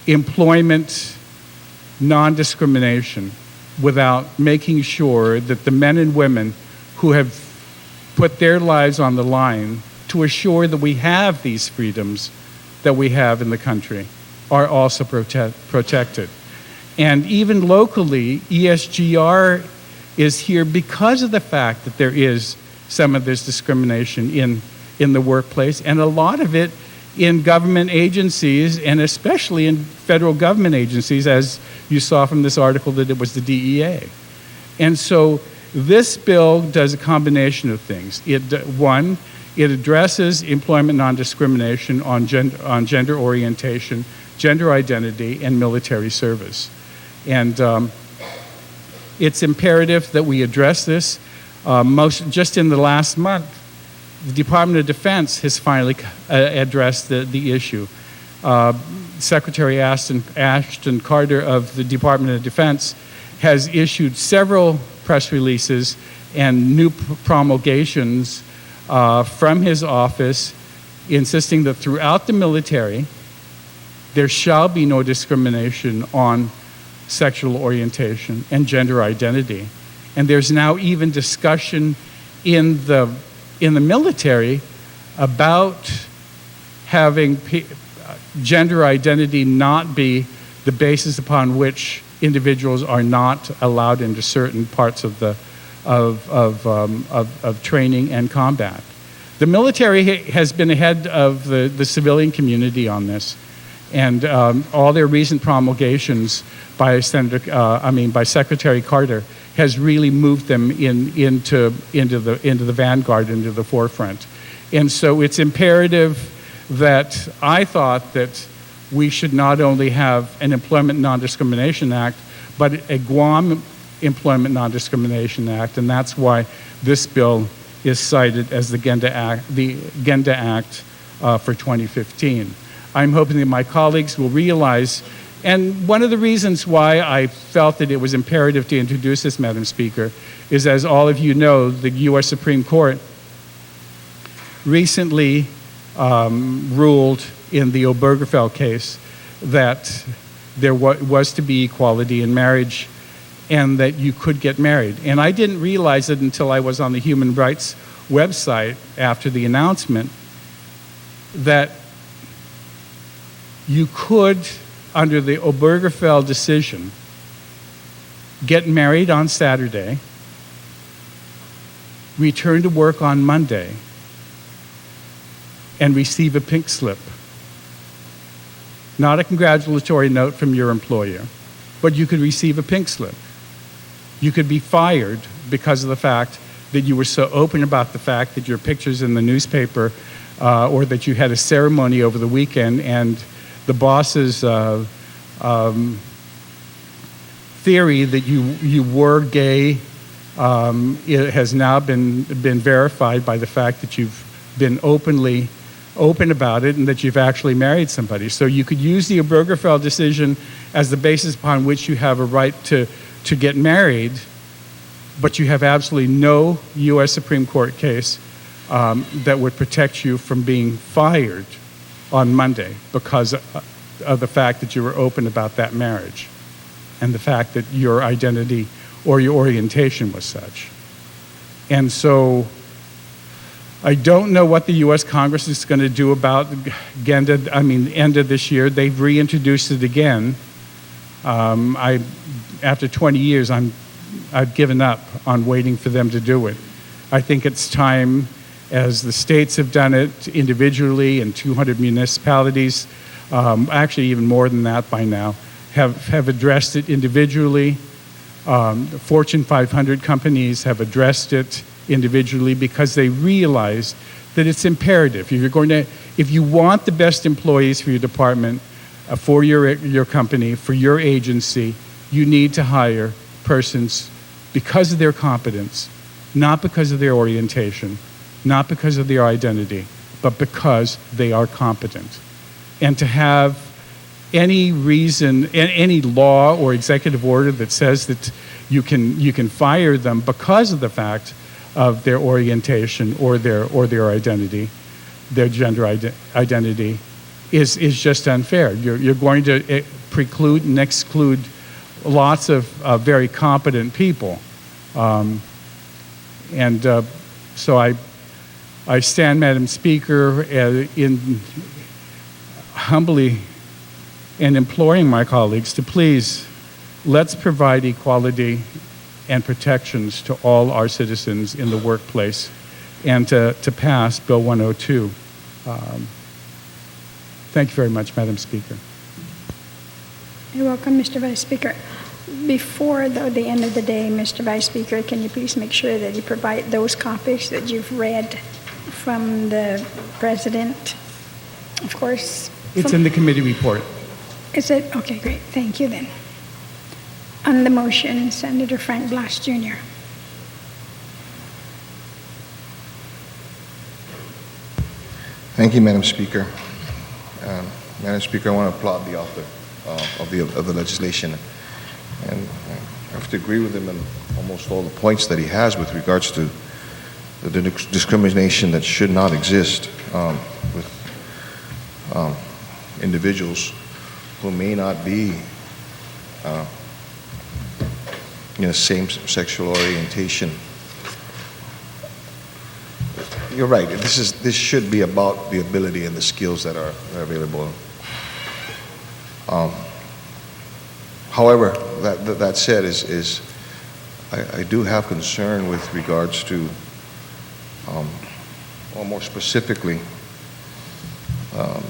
employment non-discrimination without making sure that the men and women who have put their lives on the line to assure that we have these freedoms that we have in the country are also protected. And even locally, ESGR is here because of the fact that there is some of this discrimination in the workplace, and a lot of it in government agencies, and especially in federal government agencies, as you saw from this article that it was the DEA. And so this bill does a combination of things. One, it addresses employment non-discrimination on gender orientation, gender identity, and military service. And it's imperative that we address this. Just in the last month, the Department of Defense has finally addressed the issue. Secretary Ashton Carter of the Department of Defense has issued several press releases and new promulgations from his office insisting that throughout the military, there shall be no discrimination on sexual orientation and gender identity. And there's now even discussion in the military about having gender identity not be the basis upon which individuals are not allowed into certain parts of the of training and combat. The military has been ahead of the civilian community on this, and all their recent promulgations by by Secretary Carter has really moved them into the vanguard, into the forefront. And so it's imperative that I thought that we should not only have an Employment Non-Discrimination Act, but a Guam Employment Non-Discrimination Act, and that's why this bill is cited as the Genda Act for 2015. I'm hoping that my colleagues will realize, and one of the reasons why I felt that it was imperative to introduce this, Madam Speaker, is, as all of you know, the U.S. Supreme Court recently ruled in the Obergefell case that there was to be equality in marriage and that you could get married. And I didn't realize it until I was on the Human Rights website after the announcement that you could, under the Obergefell decision, get married on Saturday, return to work on Monday, and receive a pink slip. Not a congratulatory note from your employer, but you could receive a pink slip. You could be fired because of the fact that you were so open about the fact that your picture's in the newspaper, or that you had a ceremony over the weekend, and the boss's theory that you were gay it has now been verified by the fact that you've been open about it and that you've actually married somebody. So you could use the Obergefell decision as the basis upon which you have a right to get married, but you have absolutely no U.S. Supreme Court case that would protect you from being fired on Monday because of the fact that you were open about that marriage and the fact that your identity or your orientation was such. And so I don't know what the U.S. Congress is going to do about end of this year. They've reintroduced it again. After 20 years, I've given up on waiting for them to do it. I think it's time, as the states have done it individually in 200 municipalities, actually even more than that by now, have addressed it individually. Fortune 500 companies have addressed it individually because they realize that it's imperative. If you want the best employees for your department, for your company, for your agency, you need to hire persons because of their competence, not because of their orientation, not because of their identity, but because they are competent. And to have any reason, any law or executive order that says that you can fire them because of the fact of their orientation or their identity, their gender identity, is just unfair. You're going to preclude and exclude lots of very competent people, so I stand, Madam Speaker, in humbly and imploring my colleagues to please let's provide equality and protections to all our citizens in the workplace, and to pass Bill 102. Thank you very much, Madam Speaker. You're welcome, Mr. Vice Speaker. Before the end of the day, Mr. Vice Speaker, can you please make sure that you provide those copies that you've read from the President? Of course. It's in the committee report. Is it? Okay, great. Thank you then. On the motion, Senator Frank Blas Jr. Thank you, Madam Speaker. Madam Speaker, I want to applaud the author of the legislation, and I have to agree with him on almost all the points that he has with regards to the discrimination that should not exist with individuals who may not be same sexual orientation. You're right. This should be about the ability and the skills that are available. However, that said, I do have concern with regards to, or more specifically,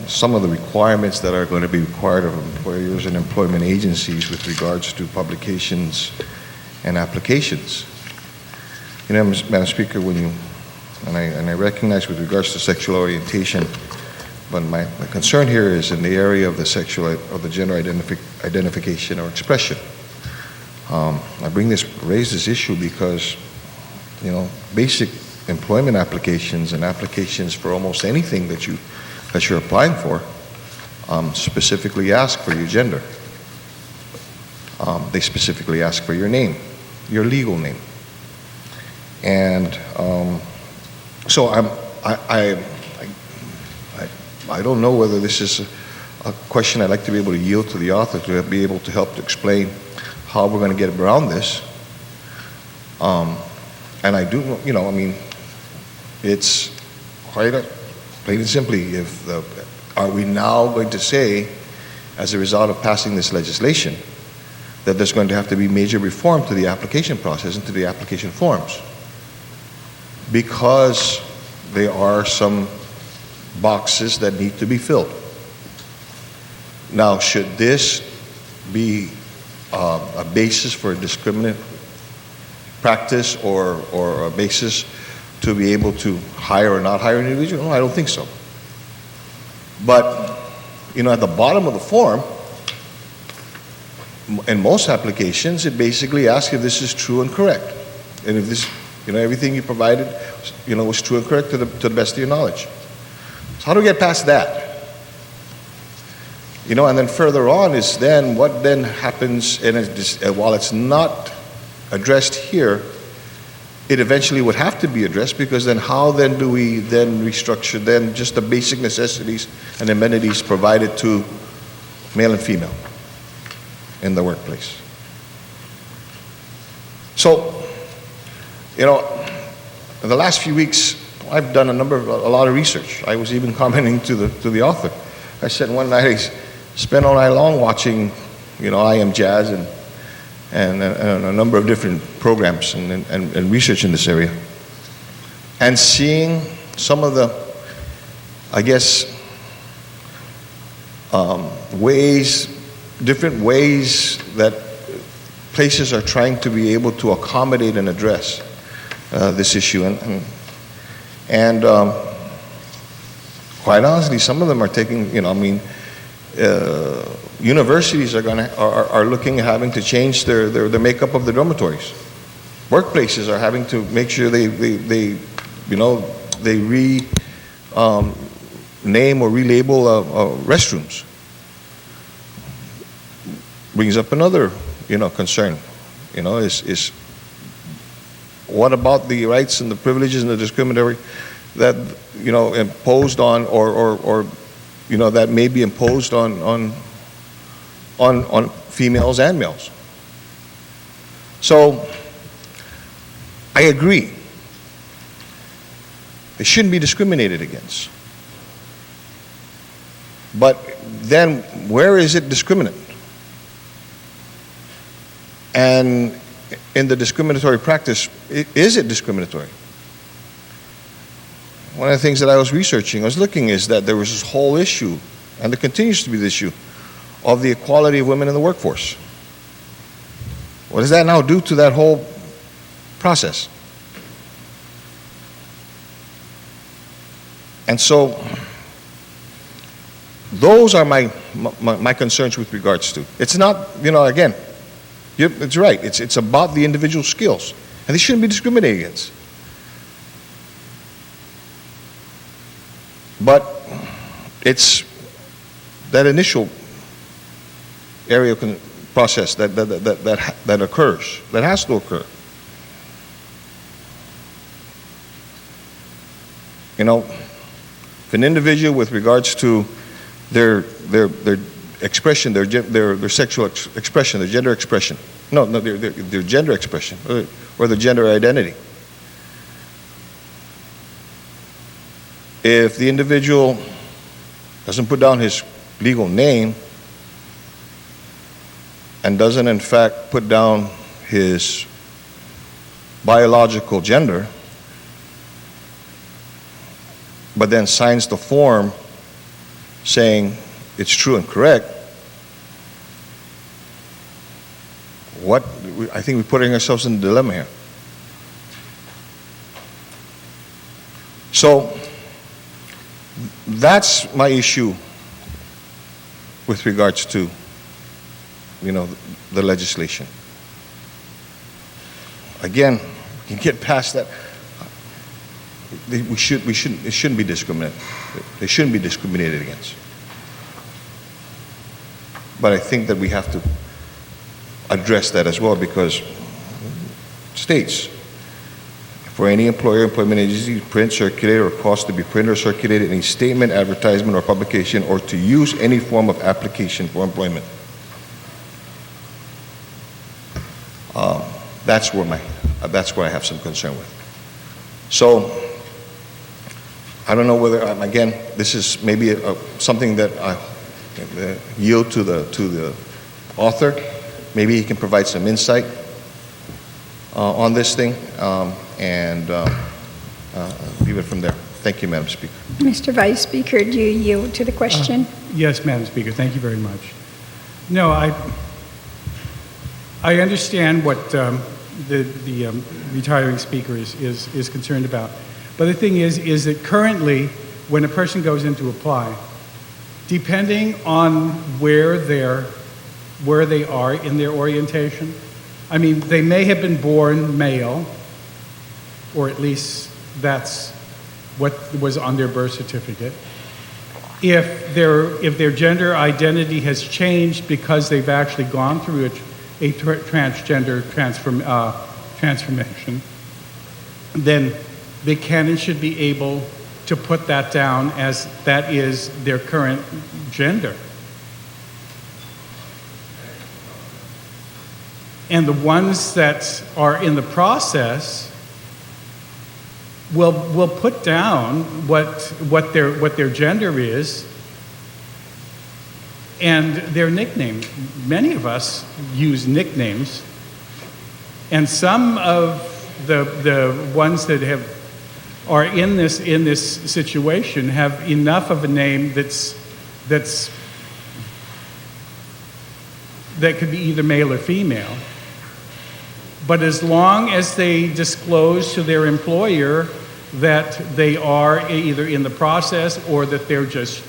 some of the requirements that are going to be required of employers and employment agencies with regards to publications and applications. You know, Madam Speaker, when you, and I recognize with regards to sexual orientation, but my concern here is in the area of the gender identification or expression. I raise this issue because, you know, basic employment applications and applications for almost anything that you're applying for specifically ask for your gender. They specifically ask for your name, your legal name. And so I don't know whether this is a question I'd like to be able to yield to the author to be able to help to explain how we're going to get around this. And I do, you know, I mean, it's quite plain and simply, are we now going to say, as a result of passing this legislation, that there's going to have to be major reform to the application process and to the application forms? Because there are some boxes that need to be filled. Now, should this be a basis for discriminatory practice or a basis to be able to hire or not hire an individual? No, I don't think so. But, you know, at the bottom of the form, in most applications, it basically asks if this is true and correct. And if this, you know, everything you provided, you know, was true and correct to the best of your knowledge. So how do we get past that? You know, and then further on is then what then happens, and while it's not addressed here, it eventually would have to be addressed, because then how then do we then restructure then just the basic necessities and amenities provided to male and female in the workplace? So, you know, in the last few weeks, I've done a lot of research. I was even commenting to the author. I said one night, I spent all night long watching, you know, I Am Jazz and a number of different programs and research in this area, and seeing some of the, I guess, different ways that places are trying to be able to accommodate and address this issue. And quite honestly, some of them are taking, you know, I mean, universities are looking at having to change their makeup of the dormitories. Workplaces are having to make sure they you know, they name or relabel restrooms. Brings up another, you know, concern. You know, is what about the rights and the privileges and the discriminatory that, you know, imposed on or you know, that may be imposed on females and males? So I agree. They shouldn't be discriminated against. But then where is it discriminate? And in the discriminatory practice, is it discriminatory? One of the things that I was researching, I was looking, is that there was this whole issue, and there continues to be this issue, of the equality of women in the workforce. What does that now do to that whole process? And so, those are my concerns with regards to. It's not, you know, again, it's right. It's about the individual skills, and they shouldn't be discriminated against. But it's that initial area of process that occurs, that has to occur. You know, if an individual, with regards to their expression, their sexual expression, their gender expression, their gender expression or their gender identity, if the individual doesn't put down his legal name, and doesn't in fact put down his biological gender, but then signs the form saying it's true and correct, I think we're putting ourselves in a dilemma here. So that's my issue with regards to, the legislation. Again, you can get past that. It shouldn't be discriminated. They shouldn't be discriminated against. But I think that we have to address that as well, because states, for any employer, employment agency, print, circulate, or cause to be printed or circulated any statement, advertisement, or publication, or to use any form of application for employment. That's where I have some concern with. So I don't know whether, again, this is maybe something that I yield to the author. Maybe he can provide some insight on this thing, and leave it from there. Thank you, Madam Speaker. Mr. Vice Speaker, do you yield to the question? Yes, Madam Speaker. Thank you very much. No, I understand what the retiring speaker is concerned about. But the thing is that currently, when a person goes in to apply, depending on where they are in their orientation, I mean, they may have been born male, or at least that's what was on their birth certificate. If their gender identity has changed because they've actually gone through a transgender transformation, then they can and should be able to put that down as that is their current gender. And the ones that are in the process will put down what their gender is and their nickname. Many of us use nicknames, and some of the ones that are in this situation have enough of a name that could be either male or female. But as long as they disclose to their employer that they are either in the process or that they're just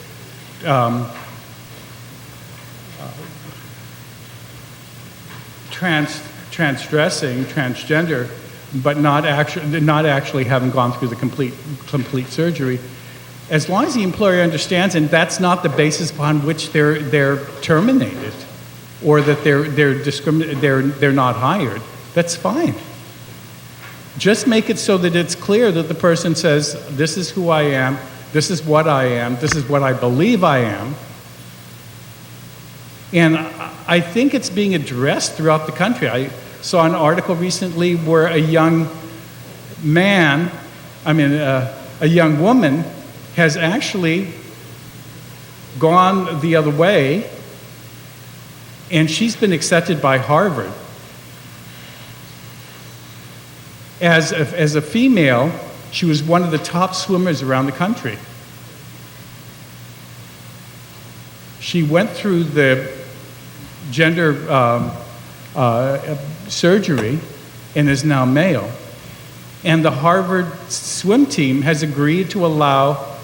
transdressing, transgender, but not actually having gone through the complete surgery, as long as the employer understands, and that's not the basis upon which they're terminated, or that they're not hired, that's fine. Just make it so that it's clear that the person says, this is who I am, this is what I am, this is what I believe I am. And I think it's being addressed throughout the country. I saw an article recently where a young woman has actually gone the other way, and she's been accepted by Harvard. As a female, she was one of the top swimmers around the country. She went through the gender surgery and is now male. And the Harvard swim team has agreed to allow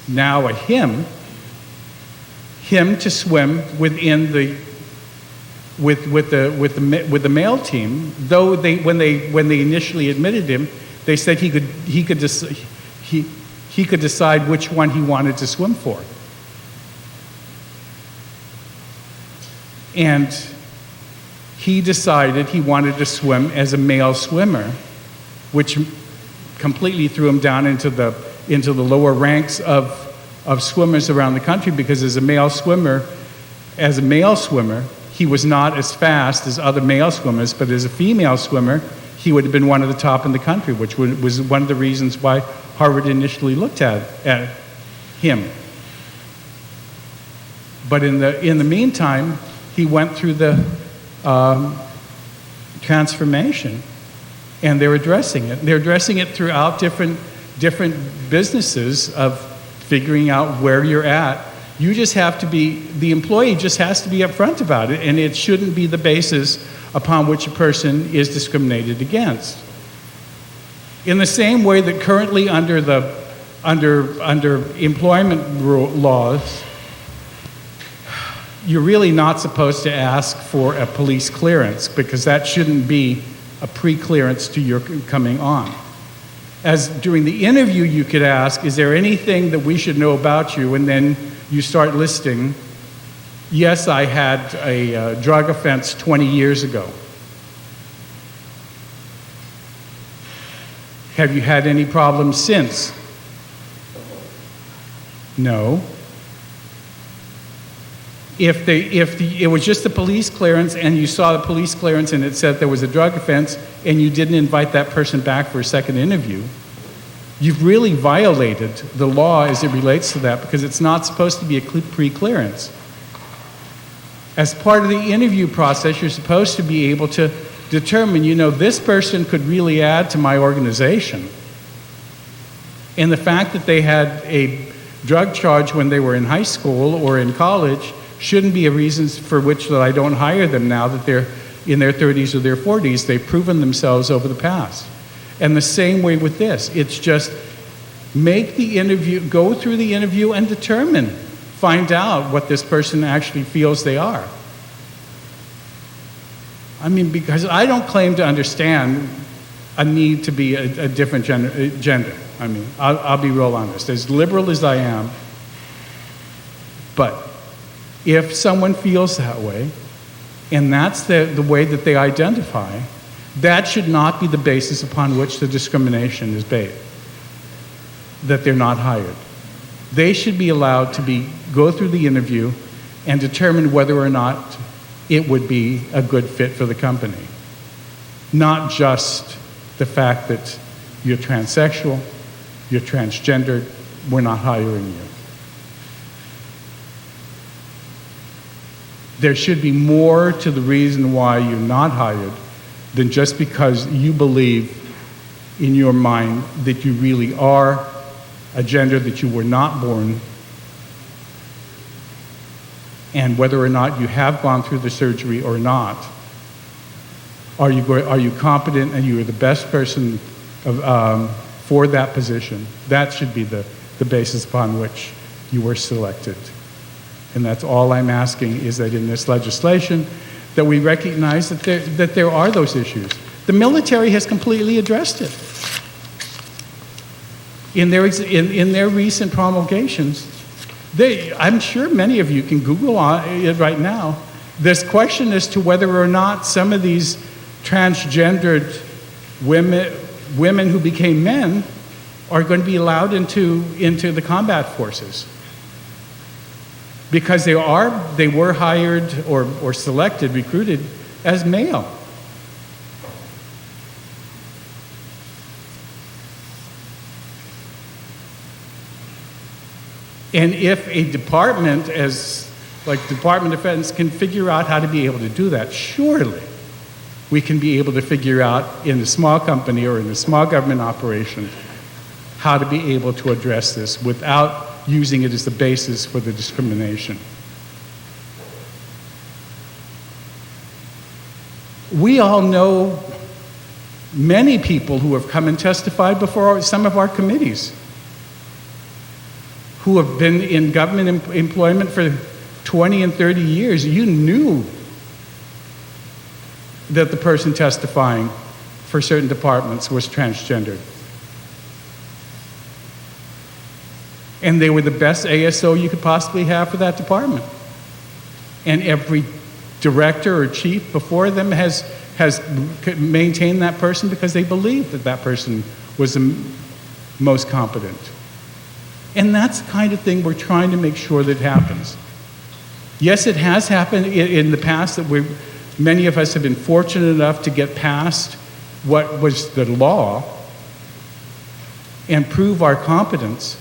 now him to swim within with the male team. Though when they initially admitted him, they said he could decide which one he wanted to swim for. And he decided he wanted to swim as a male swimmer, which completely threw him down into the lower ranks of swimmers around the country, because as a male swimmer, he was not as fast as other male swimmers, but as a female swimmer, he would have been one of the top in the country, which was one of the reasons why Harvard initially looked at him. But in the meantime, he went through the transformation, and they're addressing it. They're addressing it throughout different businesses of figuring out where you're at. You just have to be, the employee just has to be upfront about it, and it shouldn't be the basis upon which a person is discriminated against. In the same way that currently under employment laws, you're really not supposed to ask for a police clearance, because that shouldn't be a pre-clearance to your coming on. As during the interview, you could ask, is there anything that we should know about you? And then you start listing, yes, I had a drug offense 20 years ago. Have you had any problems since? No. If it was just a police clearance and you saw the police clearance and it said there was a drug offense and you didn't invite that person back for a second interview, you've really violated the law as it relates to that, because it's not supposed to be a pre-clearance. As part of the interview process, you're supposed to be able to determine, this person could really add to my organization. And the fact that they had a drug charge when they were in high school or in college shouldn't be a reason for which that I don't hire them now that they're in their 30s or their 40s. They've proven themselves over the past. And the same way with this. It's just make the interview, go through the interview and determine, find out what this person actually feels they are. I mean, because I don't claim to understand a need to be a different gender. I mean, I'll be real honest. As liberal as I am, but if someone feels that way, and that's the way that they identify, that should not be the basis upon which the discrimination is based, that they're not hired. They should be allowed to go through the interview and determine whether or not it would be a good fit for the company. Not just the fact that you're transsexual, you're transgendered, we're not hiring you. There should be more to the reason why you're not hired than just because you believe in your mind that you really are a gender that you were not born, and whether or not you have gone through the surgery or not. Are you competent and you are the best person for that position? That should be the basis upon which you were selected. And that's all I'm asking, is that in this legislation that we recognize that there are those issues. The military has completely addressed it. In their recent promulgations, I'm sure many of you can Google it right now, this question as to whether or not some of these transgendered women who became men are going to be allowed into the combat forces. Because they were hired or selected, recruited as male. And if a department, like Department of Defense, can figure out how to be able to do that, surely we can be able to figure out in a small company or in a small government operation how to be able to address this without using it as the basis for the discrimination. We all know many people who have come and testified before some of our committees who have been in government employment for 20 and 30 years. You knew that the person testifying for certain departments was transgendered. And they were the best ASO you could possibly have for that department. And every director or chief before them has maintained that person because they believed that person was the most competent. And that's the kind of thing we're trying to make sure that happens. Yes, it has happened in the past that many of us have been fortunate enough to get past what was the law and prove our competence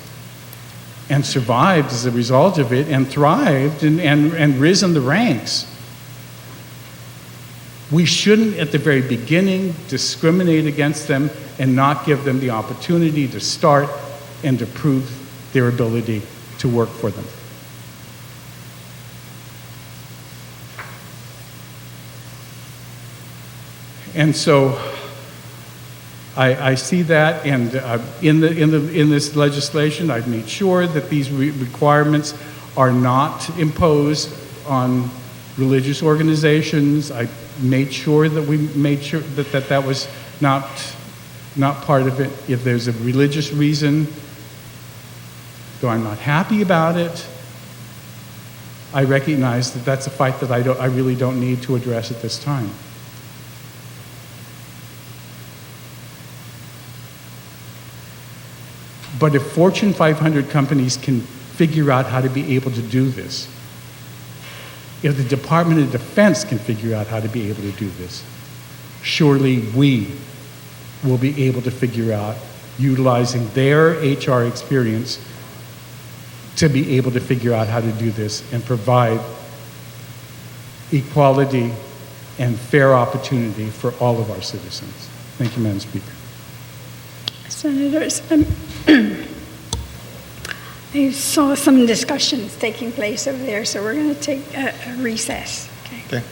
and survived as a result of it and thrived and risen the ranks We shouldn't, at the very beginning, discriminate against them and not give them the opportunity to start and to prove their ability to work for them. And so I see that, and in this legislation, I've made sure that these requirements are not imposed on religious organizations. I made sure that we made sure that that was not part of it. If there's a religious reason, though I'm not happy about it, I recognize that that's a fight that I really don't need to address at this time. But if Fortune 500 companies can figure out how to be able to do this, if the Department of Defense can figure out how to be able to do this, surely we will be able to figure out, utilizing their HR experience, to be able to figure out how to do this and provide equality and fair opportunity for all of our citizens. Thank you, Madam Speaker. Senators, I saw some discussions taking place over there, so we're going to take a recess. Okay.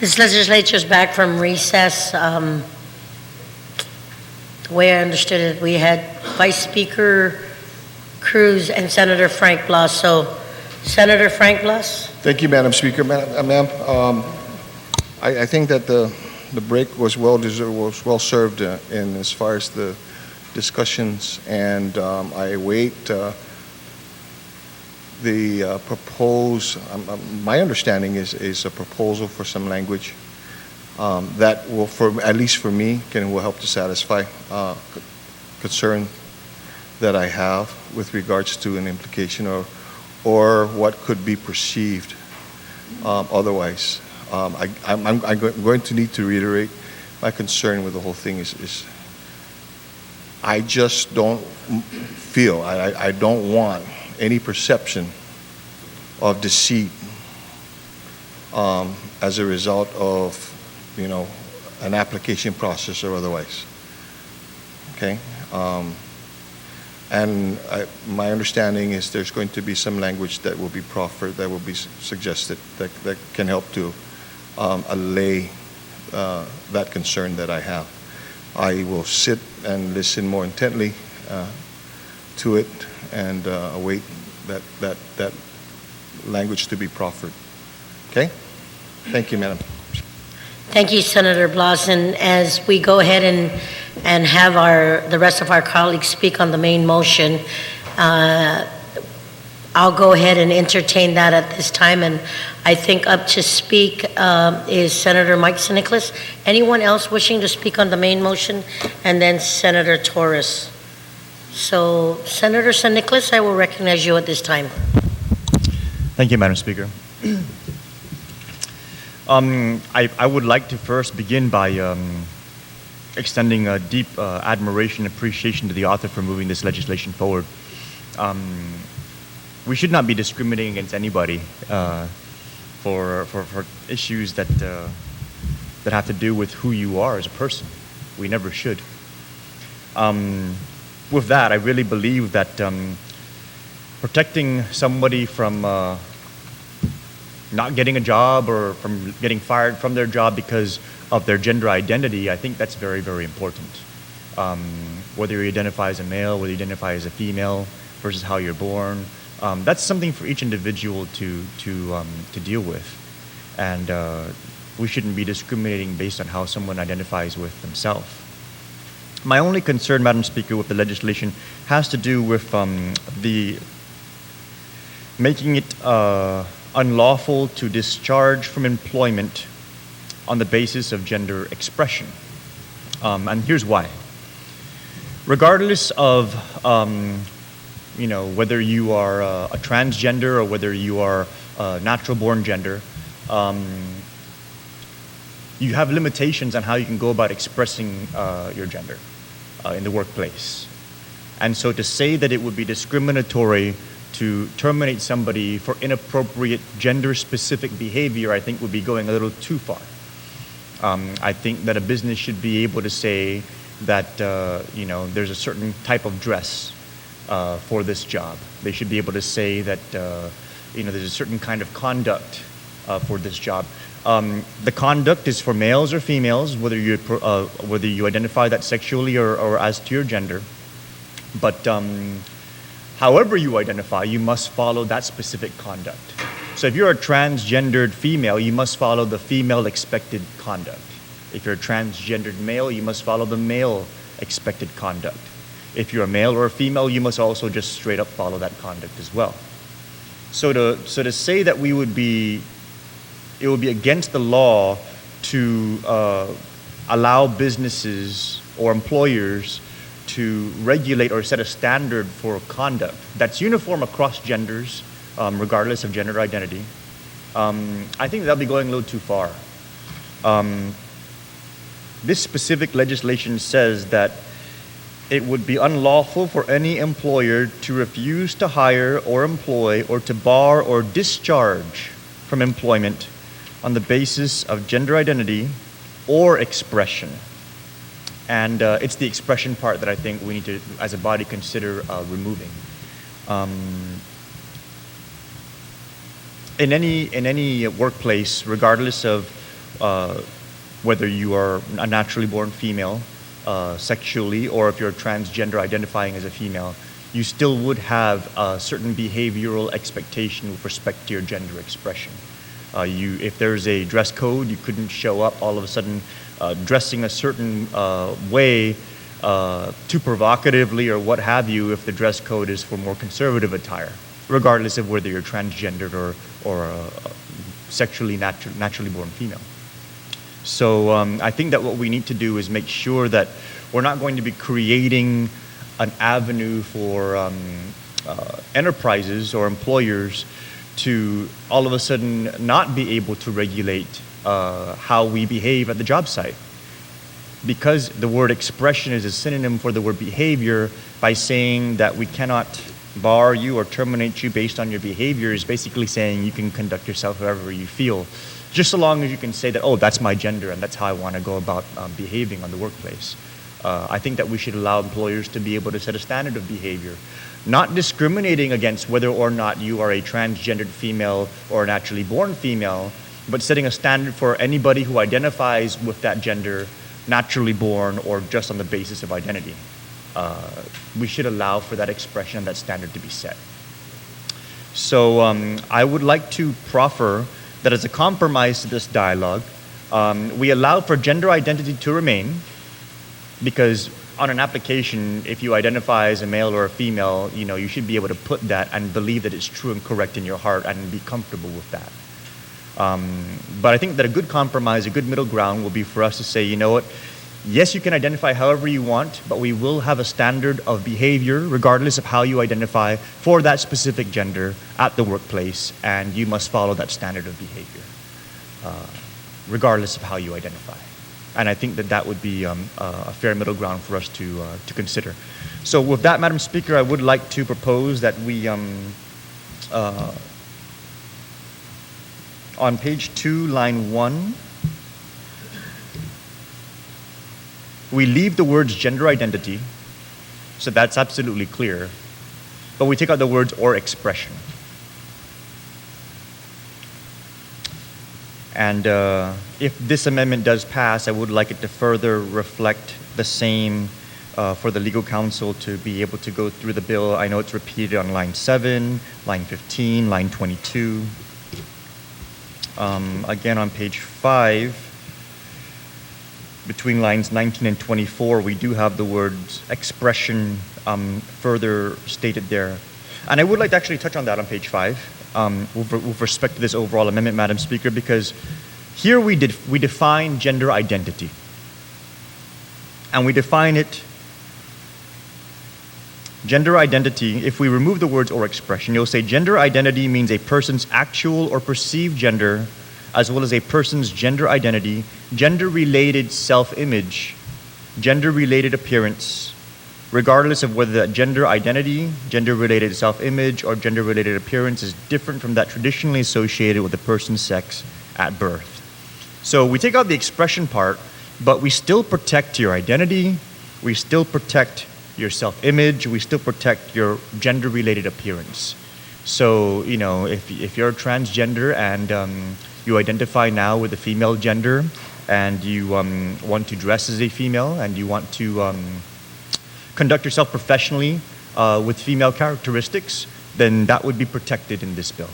This legislature is back from recess. The way I understood it, we had Vice Speaker Cruz and Senator Frank Blas. So, Senator Frank Blas? Thank you, Madam Speaker. Ma'am, I think that the break was well deserved, was well served in as far as the discussions, and I await the proposed. My understanding is a proposal for some language that will, for at least for me, will help to satisfy concern that I have with regards to an implication or what could be perceived otherwise. I'm going to need to reiterate my concern with the whole thing is I just don't feel, I don't want any perception of deceit as a result of, an application process or otherwise. Okay? And my understanding is there's going to be some language that will be proffered, that will be suggested, that can help to allay that concern that I have. I will sit and listen more intently to it and await that language to be proffered. Okay? Thank you, Madam. Thank you, Senator Blas. And as we go ahead and have the rest of our colleagues speak on the main motion, I'll go ahead and entertain that at this time. And I think up to speak is Senator Mike Nicholas. Anyone else wishing to speak on the main motion? And then Senator Torres. So, Senator San Nicolas, I will recognize you at this time. Thank you, Madam Speaker. I would like to first begin by extending a deep admiration and appreciation to the author for moving this legislation forward. We should not be discriminating against anybody for issues that have to do with who you are as a person. We never should. With that, I really believe that protecting somebody from not getting a job or from getting fired from their job because of their gender identity, I think that's very, very important. Whether you identify as a male, whether you identify as a female versus how you're born, that's something for each individual to deal with. And we shouldn't be discriminating based on how someone identifies with themselves. My only concern, Madam Speaker, with the legislation has to do with the making it unlawful to discharge from employment on the basis of gender expression. And here's why. Regardless of whether you are a transgender or whether you are a natural-born gender, you have limitations on how you can go about expressing your gender in the workplace. And so to say that it would be discriminatory to terminate somebody for inappropriate gender-specific behavior, I think would be going a little too far. I think that a business should be able to say that there's a certain type of dress for this job. They should be able to say that there's a certain kind of conduct for this job. The conduct is for males or females, whether you identify that sexually or as to your gender. But however you identify, you must follow that specific conduct. So if you're a transgendered female, you must follow the female expected conduct. If you're a transgendered male, you must follow the male expected conduct. If you're a male or a female, you must also just straight up follow that conduct as well. So to say that it would be against the law to allow businesses or employers to regulate or set a standard for conduct that's uniform across genders, regardless of gender identity, I think that'll be going a little too far. This specific legislation says that it would be unlawful for any employer to refuse to hire or employ or to bar or discharge from employment on the basis of gender identity or expression. And it's the expression part that I think we need to, as a body, consider removing. In any workplace, regardless of whether you are a naturally born female sexually, or if you're transgender identifying as a female, you still would have a certain behavioral expectation with respect to your gender expression. If there's a dress code, you couldn't show up all of a sudden dressing a certain way too provocatively or what have you if the dress code is for more conservative attire, regardless of whether you're transgendered or sexually naturally born female. So I think that what we need to do is make sure that we're not going to be creating an avenue for enterprises or employers to all of a sudden not be able to regulate how we behave at the job site. Because the word expression is a synonym for the word behavior, by saying that we cannot bar you or terminate you based on your behavior is basically saying you can conduct yourself however you feel, just so long as you can say that, oh, that's my gender and that's how I want to go about behaving on the workplace. I think that we should allow employers to be able to set a standard of behavior, not discriminating against whether or not you are a transgendered female or a naturally born female, but setting a standard for anybody who identifies with that gender, naturally born or just on the basis of identity. We should allow for that expression and that standard to be set. So I would like to proffer that as a compromise to this dialogue, we allow for gender identity to remain, because on an application, if you identify as a male or a female, you should be able to put that and believe that it's true and correct in your heart and be comfortable with that. But I think that a good compromise, a good middle ground will be for us to say, you know what, yes, you can identify however you want, but we will have a standard of behavior, regardless of how you identify, for that specific gender at the workplace, and you must follow that standard of behavior, regardless of how you identify. And I think that that would be a fair middle ground for us to consider. So with that, Madam Speaker, I would like to propose that we, on page 2, line 1, we leave the words gender identity, so that's absolutely clear, but we take out the words or expression. And if this amendment does pass, I would like it to further reflect the same for the legal counsel to be able to go through the bill. I know it's repeated on line 7, line 15, line 22. Again, on page 5, between lines 19 and 24, we do have the words expression further stated there. And I would like to actually touch on that on page 5 with respect to this overall amendment, Madam Speaker, because here we define gender identity. And we define it, gender identity, if we remove the words or expression, you'll say gender identity means a person's actual or perceived gender, as well as a person's gender identity, gender-related self-image, gender-related appearance, regardless of whether that gender identity, gender-related self-image, or gender-related appearance is different from that traditionally associated with a person's sex at birth. So we take out the expression part, but we still protect your identity, we still protect your self-image, we still protect your gender-related appearance. So, if you're transgender and you identify now with the female gender, and you want to dress as a female, and you want to conduct yourself professionally with female characteristics, then that would be protected in this bill.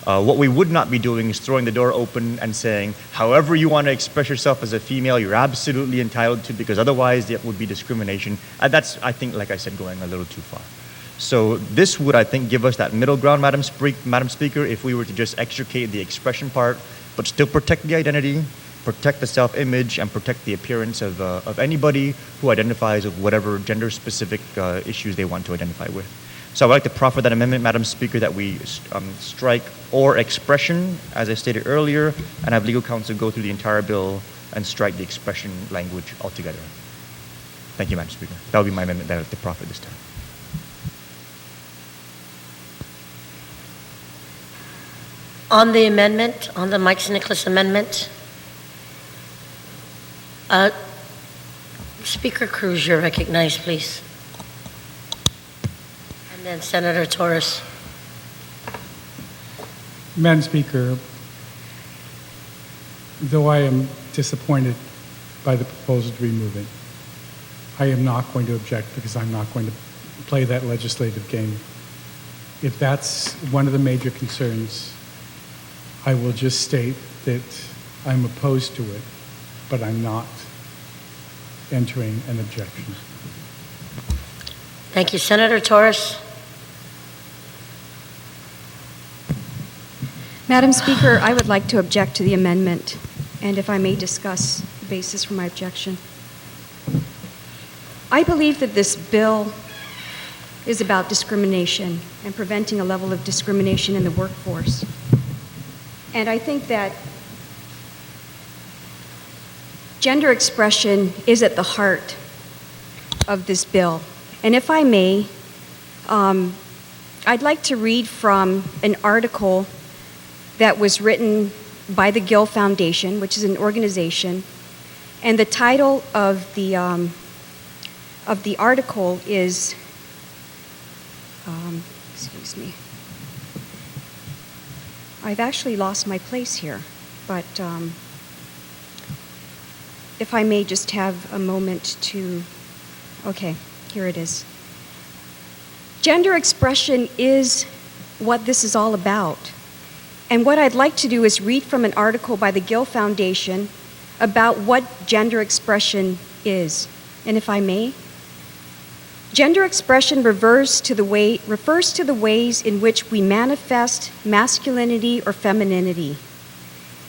What we would not be doing is throwing the door open and saying, however you want to express yourself as a female, you're absolutely entitled to, because otherwise that would be discrimination. And that's, I think, like I said, going a little too far. So this would, I think, give us that middle ground, Madam Speaker, if we were to just extricate the expression part, but still protect the identity, protect the self-image, and protect the appearance of anybody who identifies with whatever gender-specific issues they want to identify with. So I would like to proffer that amendment, Madam Speaker, that we strike or expression, as I stated earlier, and have legal counsel go through the entire bill and strike the expression language altogether. Thank you, Madam Speaker. That would be my amendment that I would like to proffer this time. On the amendment, on the Mike Nicholas amendment, Speaker Cruz, you're recognized, please. And then Senator Torres. Madam Speaker, though I am disappointed by the proposal to remove it, I am not going to object because I'm not going to play that legislative game. If that's one of the major concerns, I will just state that I'm opposed to it, but I'm not entering an objection. Thank you. Senator Torres? Madam Speaker, I would like to object to the amendment, and if I may discuss the basis for my objection. I believe that this bill is about discrimination and preventing a level of discrimination in the workforce. And I think that gender expression is at the heart of this bill. And if I may, I'd like to read from an article that was written by the Gill Foundation, which is an organization, and the title of the article is, excuse me, I've actually lost my place here, but if I may just have a moment to, okay, here it is. Gender expression is what this is all about. And what I'd like to do is read from an article by the Gill Foundation about what gender expression is. And if I may, gender expression refers to the ways in which we manifest masculinity or femininity.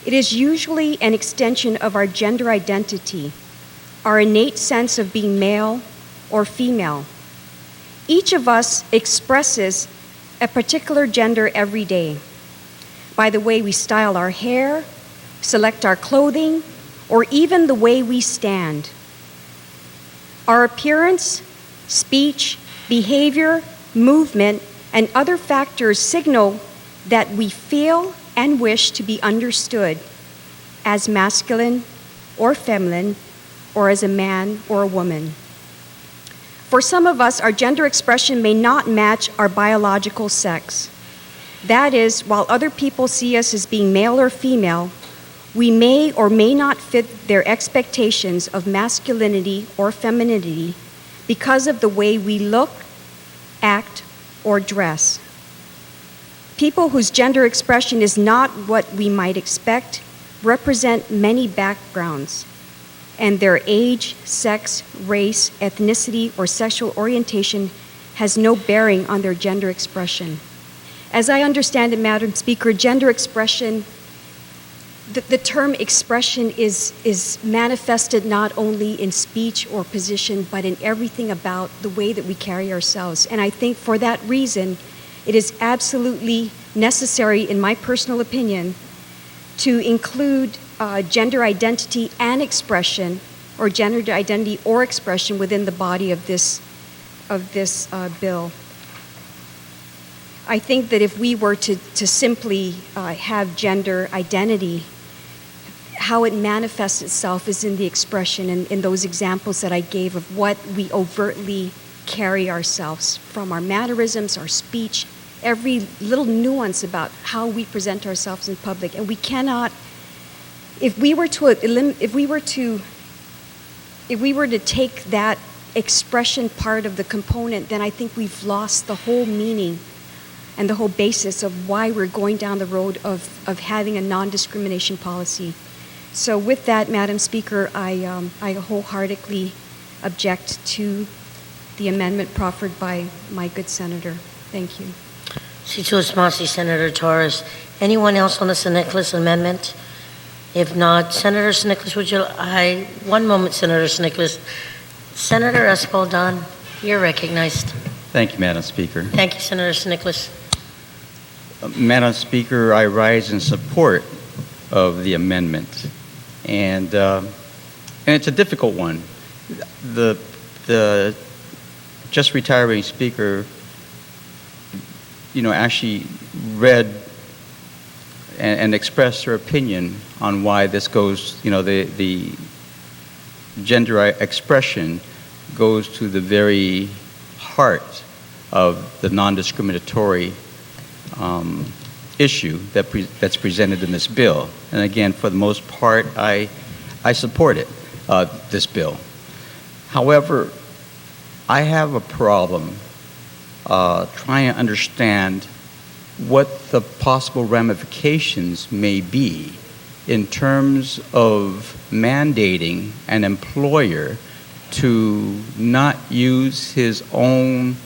It is usually an extension of our gender identity, our innate sense of being male or female. Each of us expresses a particular gender every day by the way we style our hair, select our clothing, or even the way we stand. Our appearance, speech, behavior, movement, and other factors signal that we feel and wish to be understood as masculine or feminine, or as a man or a woman. For some of us, our gender expression may not match our biological sex. That is, while other people see us as being male or female, we may or may not fit their expectations of masculinity or femininity because of the way we look, act, or dress. People whose gender expression is not what we might expect represent many backgrounds, and their age, sex, race, ethnicity, or sexual orientation has no bearing on their gender expression. As I understand it, Madam Speaker, gender expression, the term expression is manifested not only in speech or position, but in everything about the way that we carry ourselves. And I think for that reason, it is absolutely necessary, in my personal opinion, to include gender identity and expression, or gender identity or expression within the body of this bill. I think that if we were to simply have gender identity, how it manifests itself is in the expression and in those examples that I gave of what we overtly carry ourselves, from our mannerisms, our speech, every little nuance about how we present ourselves in public. And we cannot, if we were to take that expression part of the component, then I think we've lost the whole meaning and the whole basis of why we're going down the road of having a non-discrimination policy. So with that, Madam Speaker, I wholeheartedly object to the amendment proffered by my good senator. Thank you. Senator Torres. Anyone else on the St. Nicholas amendment? If not, Senator St. Nicholas, would you, one moment, Senator St. Nicholas. Senator Espaldon, you're recognized. Thank you, Madam Speaker. Thank you, Senator St. Nicholas. Madam Speaker, I rise in support of the amendment, and it's a difficult one. The just retiring speaker, actually read and expressed her opinion on why this goes, the gender expression goes to the very heart of the non-discriminatory issue that's presented in this bill. And again, for the most part, I support it, this bill. However, I have a problem trying to understand what the possible ramifications may be in terms of mandating an employer to not use his own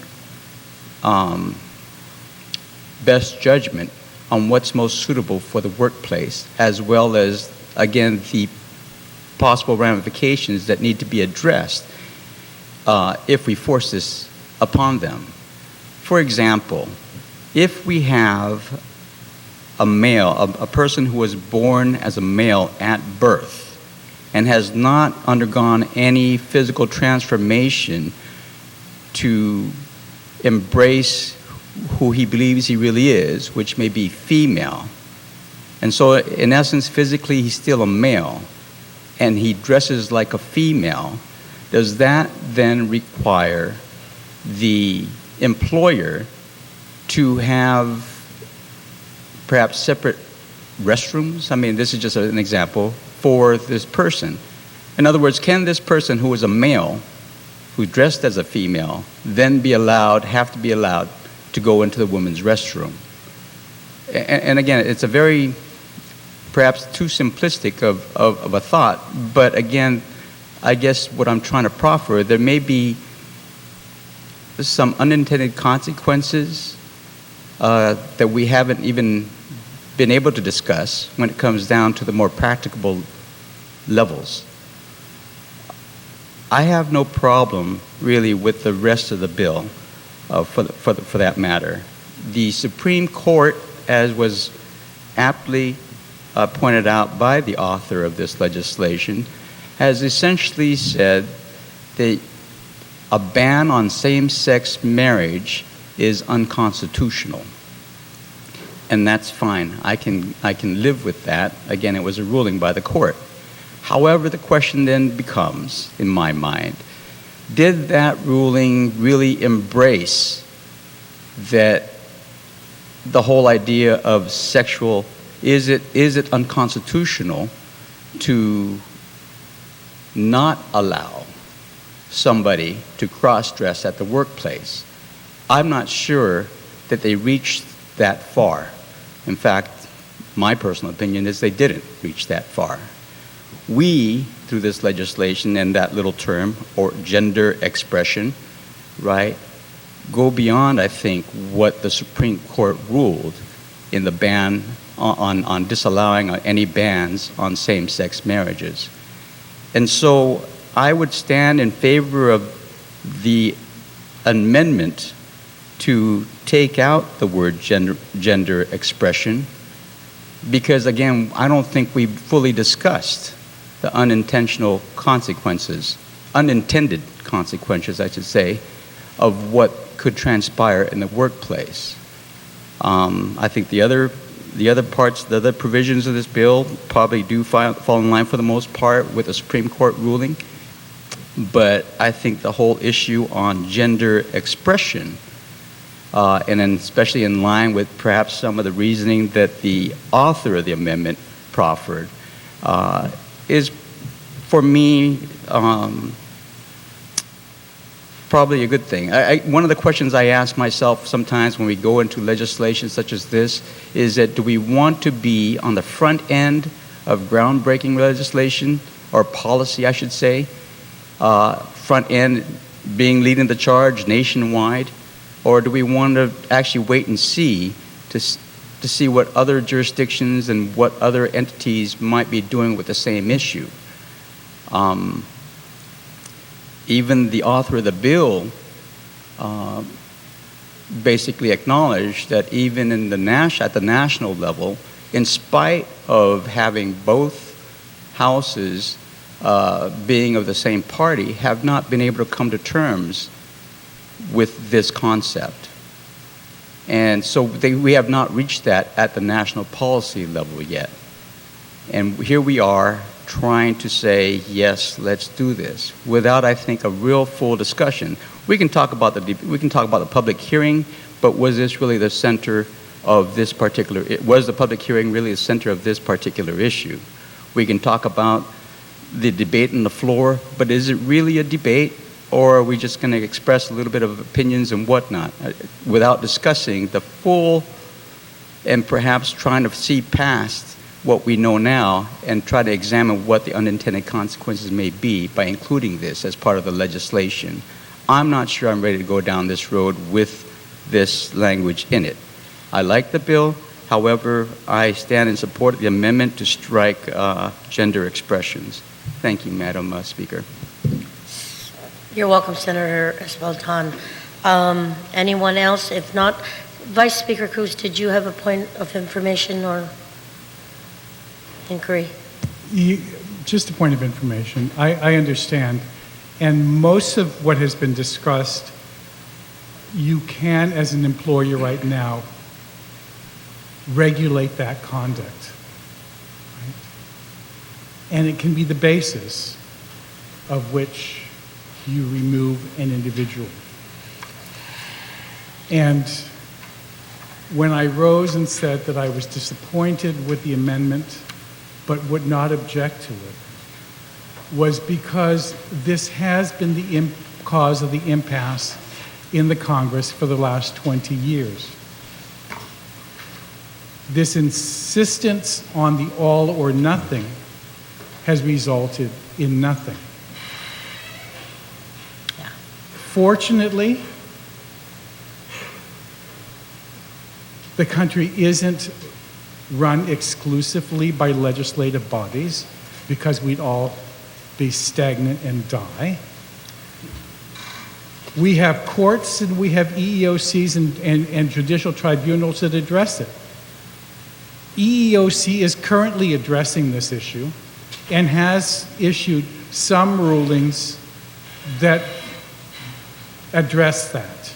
best judgment on what's most suitable for the workplace, as well as, again, the possible ramifications that need to be addressed if we force this upon them. For example, if we have a male, a person who was born as a male at birth and has not undergone any physical transformation to embrace who he believes he really is, which may be female. And so, in essence, physically, he's still a male, and he dresses like a female. Does that then require the employer to have perhaps separate restrooms? I mean, this is just an example for this person. In other words, can this person who is a male, who dressed as a female, then have to be allowed to go into the women's restroom? And again, it's a very, perhaps too simplistic of a thought, but again, I guess what I'm trying to proffer, there may be some unintended consequences that we haven't even been able to discuss when it comes down to the more practicable levels. I have no problem really with the rest of the bill for that matter. The Supreme Court, as was aptly pointed out by the author of this legislation, has essentially said that a ban on same-sex marriage is unconstitutional. And that's fine. I can live with that. Again, it was a ruling by the court. However, the question then becomes, in my mind, did that ruling really embrace that the whole idea of sexual, is it unconstitutional to not allow somebody to cross-dress at the workplace? I'm not sure that they reached that far. In fact, my personal opinion is they didn't reach that far. We, through this legislation and that little term, or gender expression, right, go beyond, I think, what the Supreme Court ruled in the ban on disallowing any bans on same-sex marriages. And so I would stand in favor of the amendment to take out the word gender expression, because again, I don't think we've fully discussed the unintended consequences, I should say, of what could transpire in the workplace. I think the other provisions of this bill probably do fall in line for the most part with the Supreme Court ruling, but I think the whole issue on gender expression, and then especially in line with perhaps some of the reasoning that the author of the amendment proffered, is, for me, probably a good thing. One of the questions I ask myself sometimes when we go into legislation such as this is that, do we want to be on the front end of groundbreaking legislation, or policy, I should say, front end being leading the charge nationwide, or do we want to actually wait and see to see what other jurisdictions and what other entities might be doing with the same issue? Even the author of the bill basically acknowledged that even at the national level, in spite of having both houses being of the same party, have not been able to come to terms with this concept. And so we have not reached that at the national policy level yet. And here we are trying to say, yes, let's do this, without, I think, a real full discussion. We can talk about the public hearing, but was this really the center of this particular, was the public hearing really the center of this particular issue? We can talk about the debate on the floor, but is it really a debate, or are we just going to express a little bit of opinions and whatnot without discussing the full and perhaps trying to see past what we know now and try to examine what the unintended consequences may be by including this as part of the legislation? I'm not sure I'm ready to go down this road with this language in it. I like the bill. However, I stand in support of the amendment to strike gender expressions. Thank you, Madam Speaker. You're welcome, Senator Esbaltan. Anyone else? If not, Vice Speaker Cruz, did you have a point of information or inquiry? Just a point of information. I understand. And most of what has been discussed, you can, as an employer right now, regulate that conduct. Right? And it can be the basis of which you remove an individual. And when I rose and said that I was disappointed with the amendment but would not object to it, was because this has been the cause of the impasse in the Congress for the last 20 years. This insistence on the all or nothing has resulted in nothing. Yeah. Fortunately, the country isn't run exclusively by legislative bodies, because we'd all be stagnant and die. We have courts and we have EEOCs and judicial tribunals that address it. EEOC is currently addressing this issue and has issued some rulings that address that,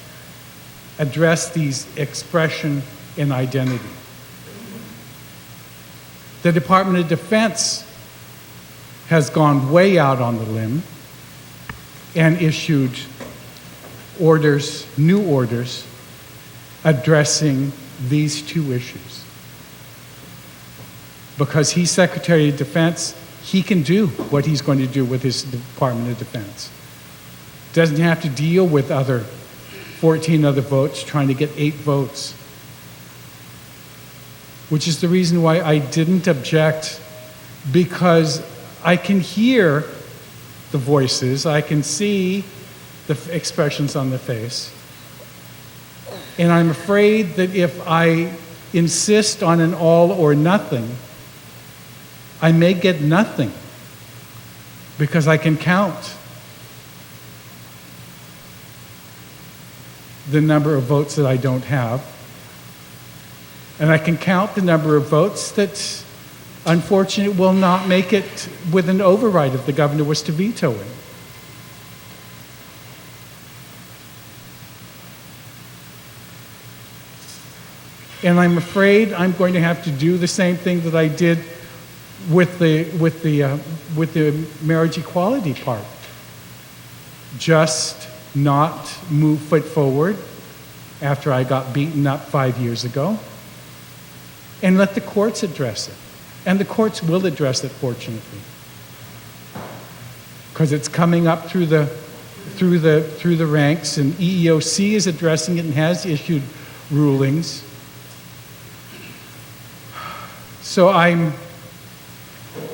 address these expression and identity. The Department of Defense has gone way out on the limb and issued orders, new orders, addressing these two issues. Because he's Secretary of Defense, he can do what he's going to do with his Department of Defense. Doesn't have to deal with 14 other votes, trying to get 8 votes. Which is the reason why I didn't object, because I can hear the voices, I can see the expressions on the face. And I'm afraid that if I insist on an all or nothing, I may get nothing, because I can count the number of votes that I don't have. And I can count the number of votes that, unfortunately, will not make it with an override if the governor was to veto it. And I'm afraid I'm going to have to do the same thing that I did with the marriage equality part. Just not move foot forward after I got beaten up 5 years ago, and let the courts address it. And the courts will address it, fortunately, because it's coming up through the ranks, and EEOC is addressing it and has issued rulings. So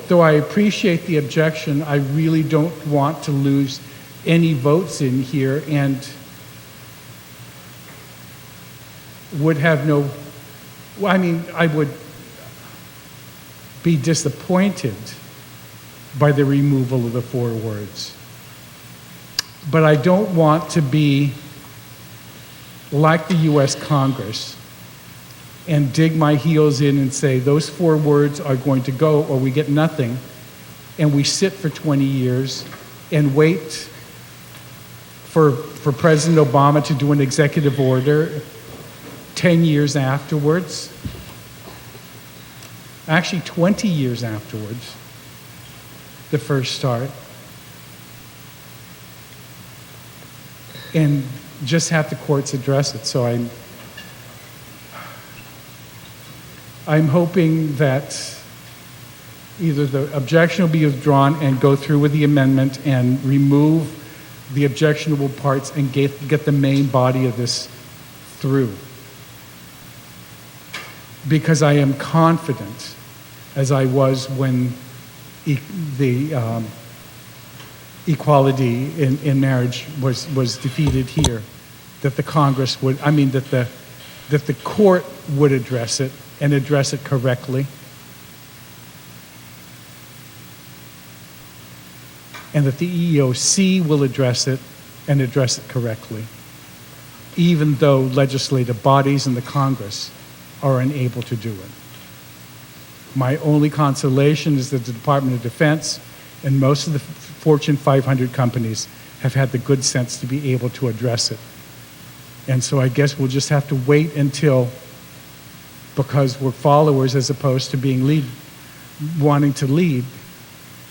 though I appreciate the objection, I really don't want to lose any votes in here, and would have no, I mean, I would be disappointed by the removal of the 4 words. But I don't want to be like the U.S. Congress and dig my heels in and say those 4 words are going to go or we get nothing, and we sit for 20 years and wait for President Obama to do an executive order 10 years afterwards. Actually, 20 years afterwards, the first start. And just have the courts address it. So I'm hoping that either the objection will be withdrawn and go through with the amendment and remove the objectionable parts and get the main body of this through. Because I am confident, as I was when the equality in marriage was defeated here, that the Congress would, that the court would address it and address it correctly. And that the EEOC will address it and address it correctly, even though legislative bodies in the Congress are unable to do it. My only consolation is that the Department of Defense and most of the Fortune 500 companies have had the good sense to be able to address it. And so I guess we'll just have to wait until, because we're followers as opposed to being wanting to lead,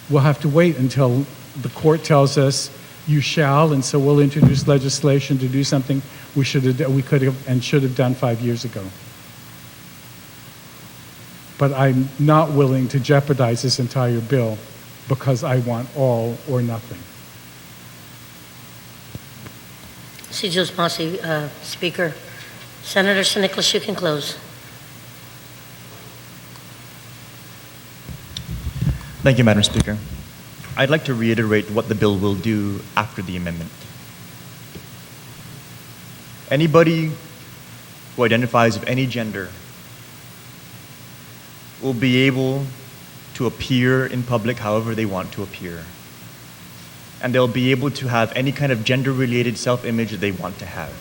we'll have to wait until the court tells us you shall, and so we'll introduce legislation to do something we could have and should have done 5 years ago. But I'm not willing to jeopardize this entire bill because I want all or nothing. C.J. Posse, Speaker. Senator St. Nicholas, you can close. Thank you, Madam Speaker. I'd like to reiterate what the bill will do after the amendment. Anybody who identifies of any gender will be able to appear in public however they want to appear. And they'll be able to have any kind of gender-related self-image that they want to have.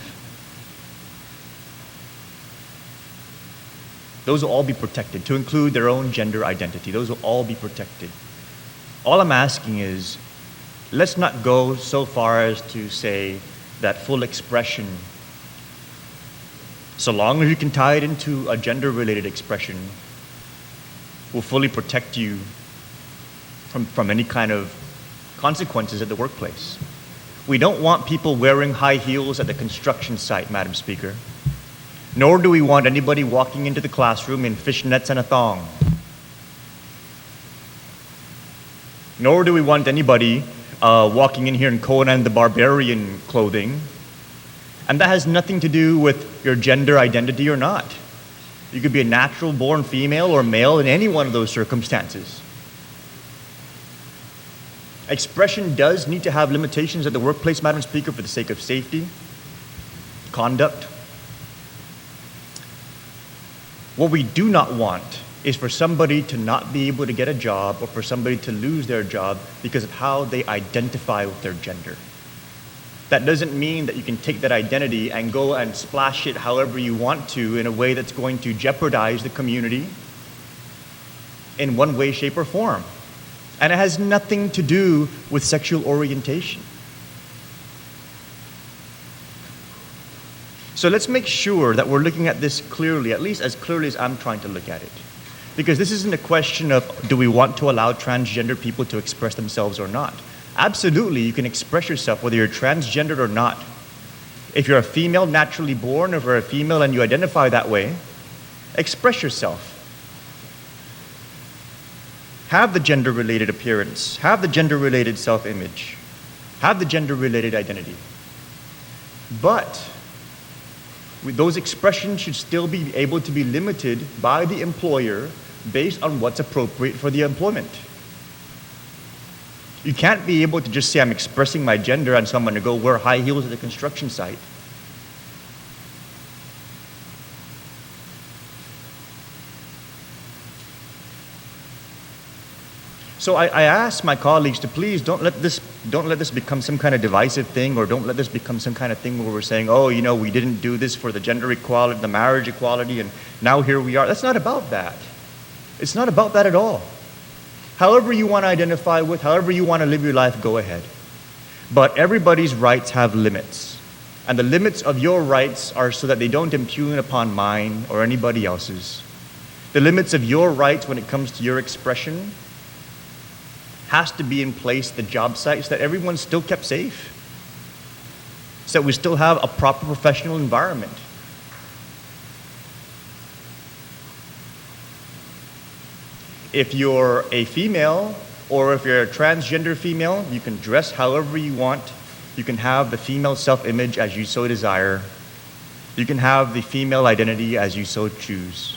Those will all be protected, to include their own gender identity. Those will all be protected. All I'm asking is, let's not go so far as to say that full expression, so long as you can tie it into a gender-related expression, will fully protect you from any kind of consequences at the workplace. We don't want people wearing high heels at the construction site, Madam Speaker. Nor do we want anybody walking into the classroom in fishnets and a thong. Nor do we want anybody walking in here in Conan the Barbarian clothing. And that has nothing to do with your gender identity or not. You could be a natural-born female or male in any one of those circumstances. Expression does need to have limitations at the workplace, Madam Speaker, for the sake of safety, conduct. What we do not want is for somebody to not be able to get a job or for somebody to lose their job because of how they identify with their gender. That doesn't mean that you can take that identity and go and splash it however you want to in a way that's going to jeopardize the community in one way, shape, or form. And it has nothing to do with sexual orientation. So let's make sure that we're looking at this clearly, at least as clearly as I'm trying to look at it. Because this isn't a question of, do we want to allow transgender people to express themselves or not? Absolutely, you can express yourself whether you're transgendered or not. If you're a female naturally born, or if you're a female and you identify that way, express yourself. Have the gender-related appearance, have the gender-related self-image, have the gender-related identity. But those expressions should still be able to be limited by the employer based on what's appropriate for the employment. You can't be able to just say, I'm expressing my gender and so I'm going to go wear high heels at the construction site. So I ask my colleagues to please don't let this become some kind of divisive thing, or don't let this become some kind of thing where we're saying, oh, you know, we didn't do this for the gender equality, the marriage equality, and now here we are. That's not about that. It's not about that at all. However you want to identify with, however you want to live your life, go ahead. But everybody's rights have limits. And the limits of your rights are so that they don't impugn upon mine or anybody else's. The limits of your rights when it comes to your expression has to be in place at the job site so that everyone's still kept safe, so that we still have a proper professional environment. If you're a female or if you're a transgender female, you can dress however you want. You can have the female self-image as you so desire. You can have the female identity as you so choose.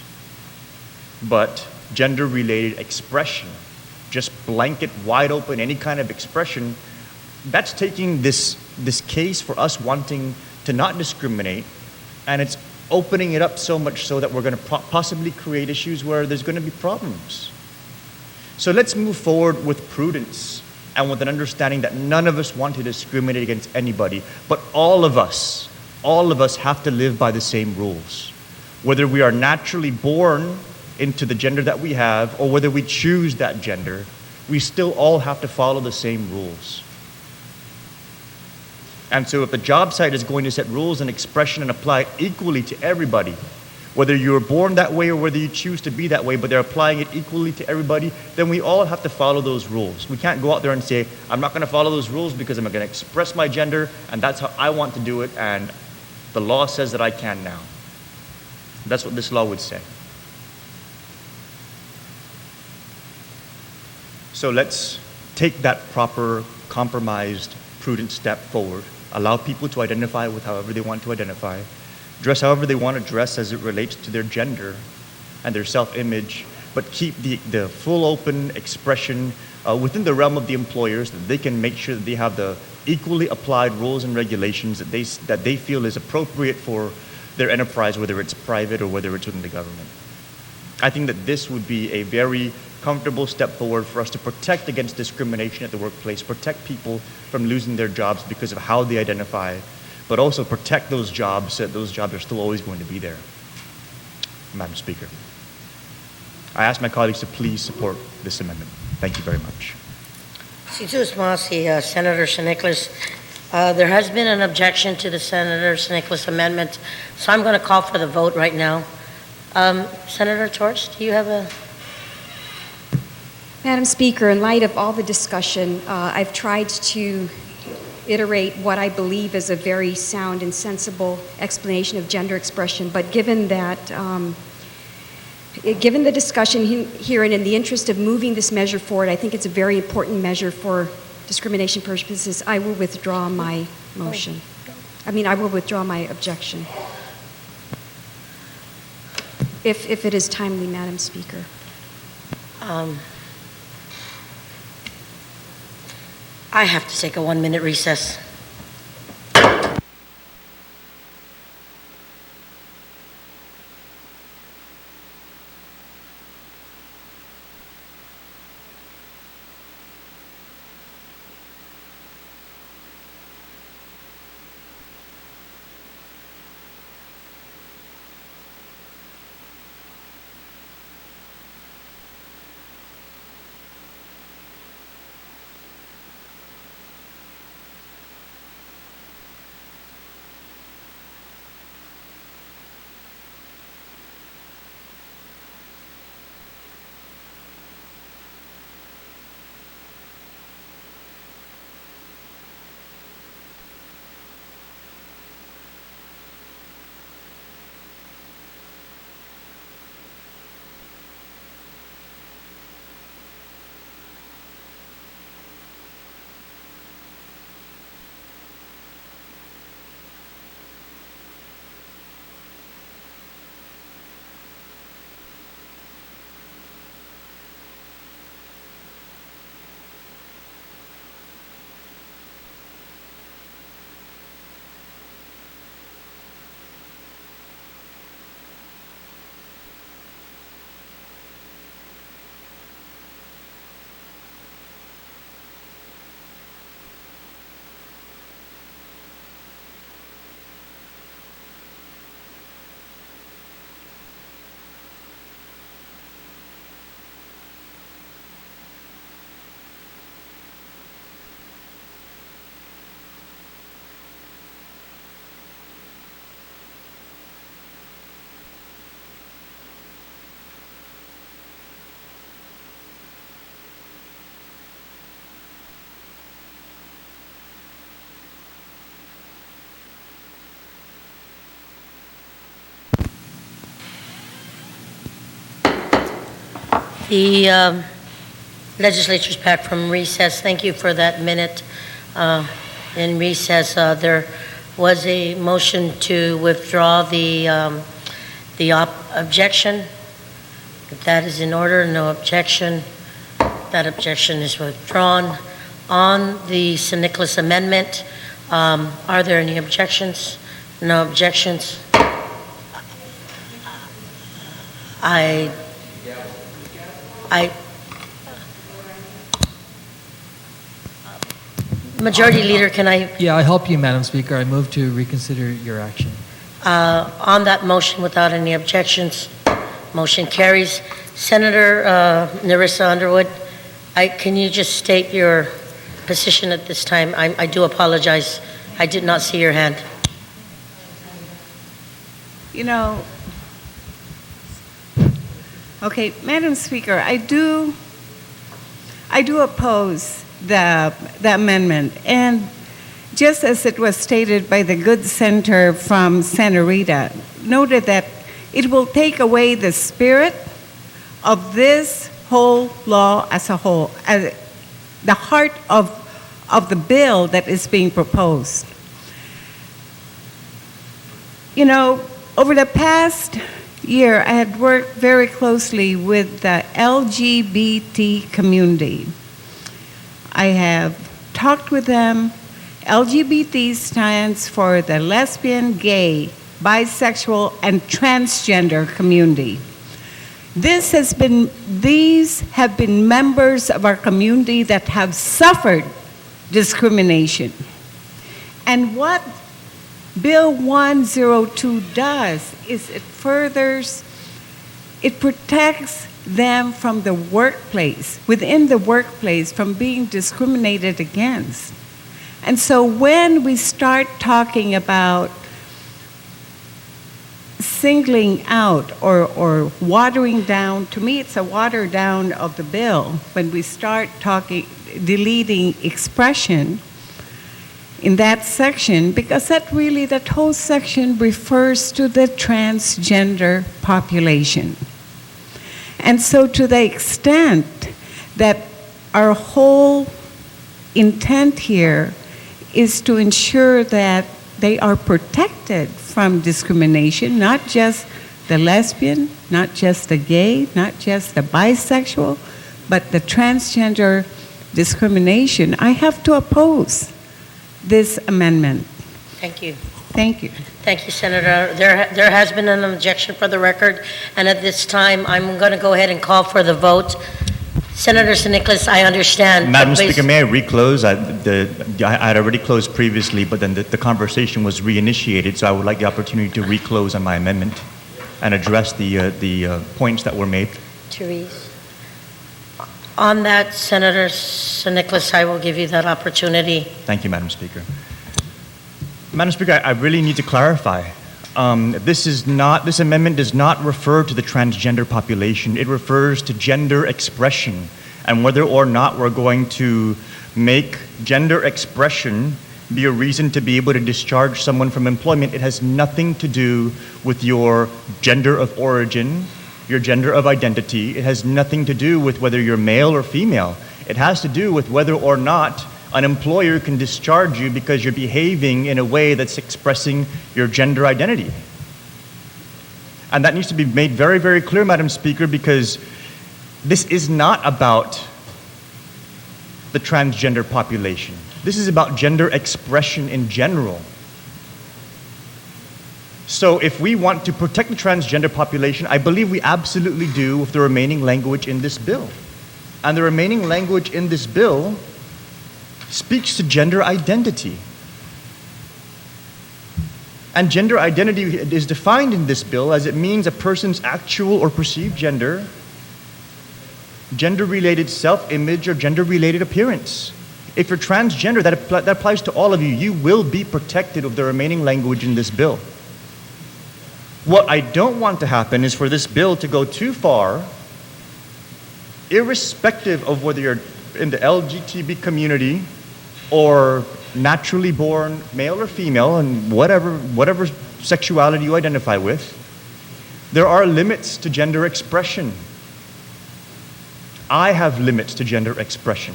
But gender-related expression, just blanket, wide open, any kind of expression, that's taking this case for us wanting to not discriminate, and it's opening it up so much so that we're going to possibly create issues where there's going to be problems. So let's move forward with prudence and with an understanding that none of us want to discriminate against anybody, but all of us have to live by the same rules. Whether we are naturally born into the gender that we have or whether we choose that gender, we still all have to follow the same rules. And so if the job site is going to set rules and expression and apply equally to everybody, whether you were born that way or whether you choose to be that way, but they're applying it equally to everybody, then we all have to follow those rules. We can't go out there and say, I'm not going to follow those rules because I'm going to express my gender and that's how I want to do it, and the law says that I can now. That's what this law would say. So let's take that proper, compromised, prudent step forward. Allow people to identify with however they want to identify. Dress however they want to dress as it relates to their gender and their self-image, but keep the full open expression within the realm of the employers, that they can make sure that they have the equally applied rules and regulations that they feel is appropriate for their enterprise, whether it's private or whether it's within the government. I think that this would be a very comfortable step forward for us to protect against discrimination at the workplace, protect people from losing their jobs because of how they identify, but also protect those jobs so that those jobs are still always going to be there. Madam Speaker, I ask my colleagues to please support this amendment. Thank you very much. Senator St. There has been an objection to the Senator St. amendment, so I'm going to call for the vote right now. Senator Torres, do you have a... Madam Speaker, in light of all the discussion, I've tried to iterate what I believe is a very sound and sensible explanation of gender expression, but given that, given the discussion here and in the interest of moving this measure forward, I think it's a very important measure for discrimination purposes. I will withdraw my motion. I will withdraw my objection. If it is timely, Madam Speaker. I have to take a 1-minute recess. The legislature's back from recess. Thank you for that minute in recess. There was a motion to withdraw the objection. If that is in order, no objection. That objection is withdrawn. On the St. Nicholas amendment, are there any objections? No objections. Majority Leader, can I? Yeah, I help you, Madam Speaker. I move to reconsider your action. On that motion, without any objections, motion carries. Senator Nerissa Underwood, can you just state your position at this time? I do apologize. I did not see your hand. You know, okay, Madam Speaker, I do oppose the amendment, and just as it was stated by the good senator from Santa Rita, noted that it will take away the spirit of this whole law as a whole, as the heart of the bill that is being proposed. You know, over the past year, I had worked very closely with the LGBT community. I have talked with them. LGBT stands for the lesbian, gay, bisexual, and transgender community. These have been members of our community that have suffered discrimination. And what Bill 102 does is it protects them from the workplace, within the workplace, from being discriminated against. And so when we start talking about singling out or watering down, to me it's a water down of the bill when we start deleting expression in that section, because that whole section refers to the transgender population. And so to the extent that our whole intent here is to ensure that they are protected from discrimination, not just the lesbian, not just the gay, not just the bisexual, but the transgender discrimination, I have to oppose this amendment. Thank you. Thank you. Thank you, Senator. There has been an objection for the record, and at this time, I'm going to go ahead and call for the vote. Senator St. Nicholas, I understand. Madam Speaker, may I reclose? I had already closed previously, but then the conversation was reinitiated, so I would like the opportunity to reclose on my amendment and address the points that were made. Therese. On that, Senator St. Nicholas, I will give you that opportunity. Thank you, Madam Speaker. Madam Speaker, I really need to clarify. This amendment does not refer to the transgender population. It refers to gender expression, and whether or not we're going to make gender expression be a reason to be able to discharge someone from employment. It has nothing to do with your gender of origin, your gender of identity. It has nothing to do with whether you're male or female. It has to do with whether or not an employer can discharge you because you're behaving in a way that's expressing your gender identity. And that needs to be made very, very clear, Madam Speaker, because this is not about the transgender population. This is about gender expression in general. So if we want to protect the transgender population, I believe we absolutely do with the remaining language in this bill. And the remaining language in this bill speaks to gender identity. And gender identity is defined in this bill as it means a person's actual or perceived gender, gender-related self-image, or gender-related appearance. If you're transgender, that applies to all of you. You will be protected of the remaining language in this bill. What I don't want to happen is for this bill to go too far, irrespective of whether you're in the LGBT community or naturally born male or female, and whatever sexuality you identify with, there are limits to gender expression. I have limits to gender expression.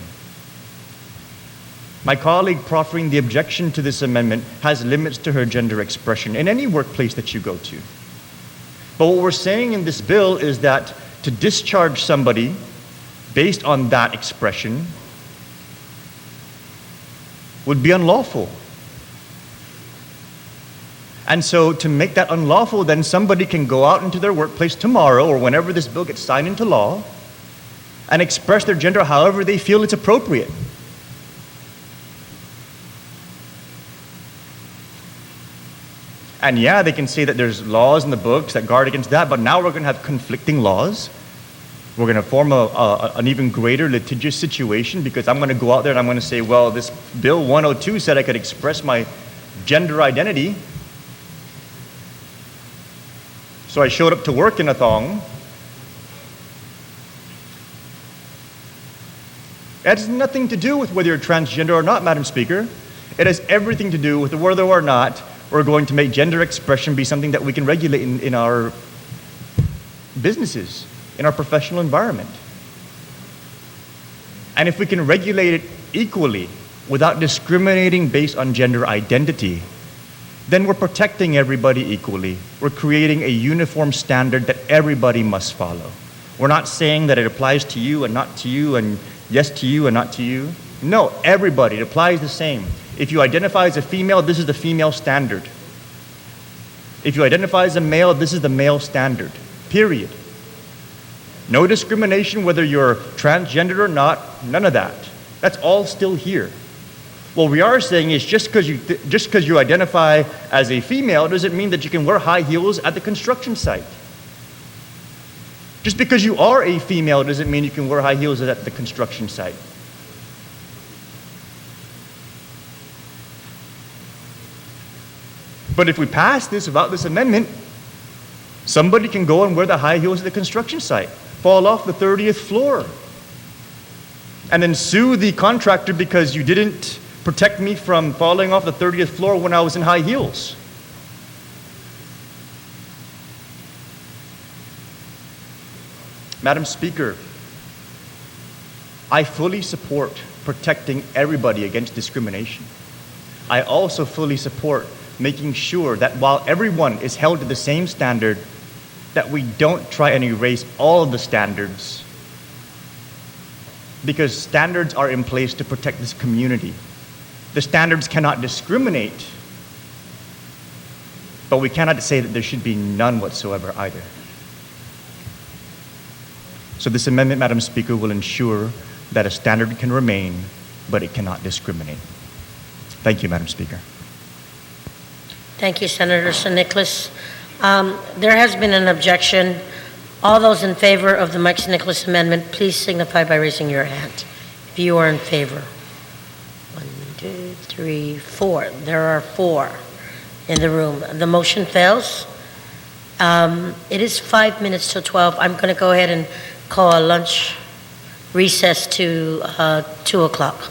My colleague proffering the objection to this amendment has limits to her gender expression in any workplace that you go to. But what we're saying in this bill is that to discharge somebody based on that expression would be unlawful. And so to make that unlawful, then somebody can go out into their workplace tomorrow or whenever this bill gets signed into law and express their gender however they feel it's appropriate. And yeah, they can say that there's laws in the books that guard against that, but now we're going to have conflicting laws. We're going to form an even greater litigious situation because I'm going to go out there and I'm going to say, well, this Bill 102 said I could express my gender identity. So I showed up to work in a thong. It has nothing to do with whether you're transgender or not, Madam Speaker. It has everything to do with whether or not we're going to make gender expression be something that we can regulate in our businesses, in our professional environment. And if we can regulate it equally without discriminating based on gender identity, then we're protecting everybody equally. We're creating a uniform standard that everybody must follow. We're not saying that it applies to you and not to you and yes to you and not to you. No, everybody, it applies the same. If you identify as a female, this is the female standard. If you identify as a male, this is the male standard, period. No discrimination whether you're transgender or not, none of that. That's all still here. What we are saying is just because you identify as a female doesn't mean that you can wear high heels at the construction site. Just because you are a female doesn't mean you can wear high heels at the construction site. But if we pass this without this amendment, somebody can go and wear the high heels at the construction site, fall off the 30th floor, and then sue the contractor because you didn't protect me from falling off the 30th floor when I was in high heels. Madam Speaker, I fully support protecting everybody against discrimination. I also fully support making sure that while everyone is held to the same standard, that we don't try and erase all of the standards, because standards are in place to protect this community. The standards cannot discriminate, but we cannot say that there should be none whatsoever either. So this amendment, Madam Speaker, will ensure that a standard can remain, but it cannot discriminate. Thank you, Madam Speaker. Thank you, Senator San Nicolas. There has been an objection. All those in favor of the Mike San Nicolas amendment, please signify by raising your hand. If you are in favor. 1, 2, 3, 4. There are 4 in the room. The motion fails. It is 5 minutes till 12. I'm going to go ahead and call a lunch recess to 2 o'clock.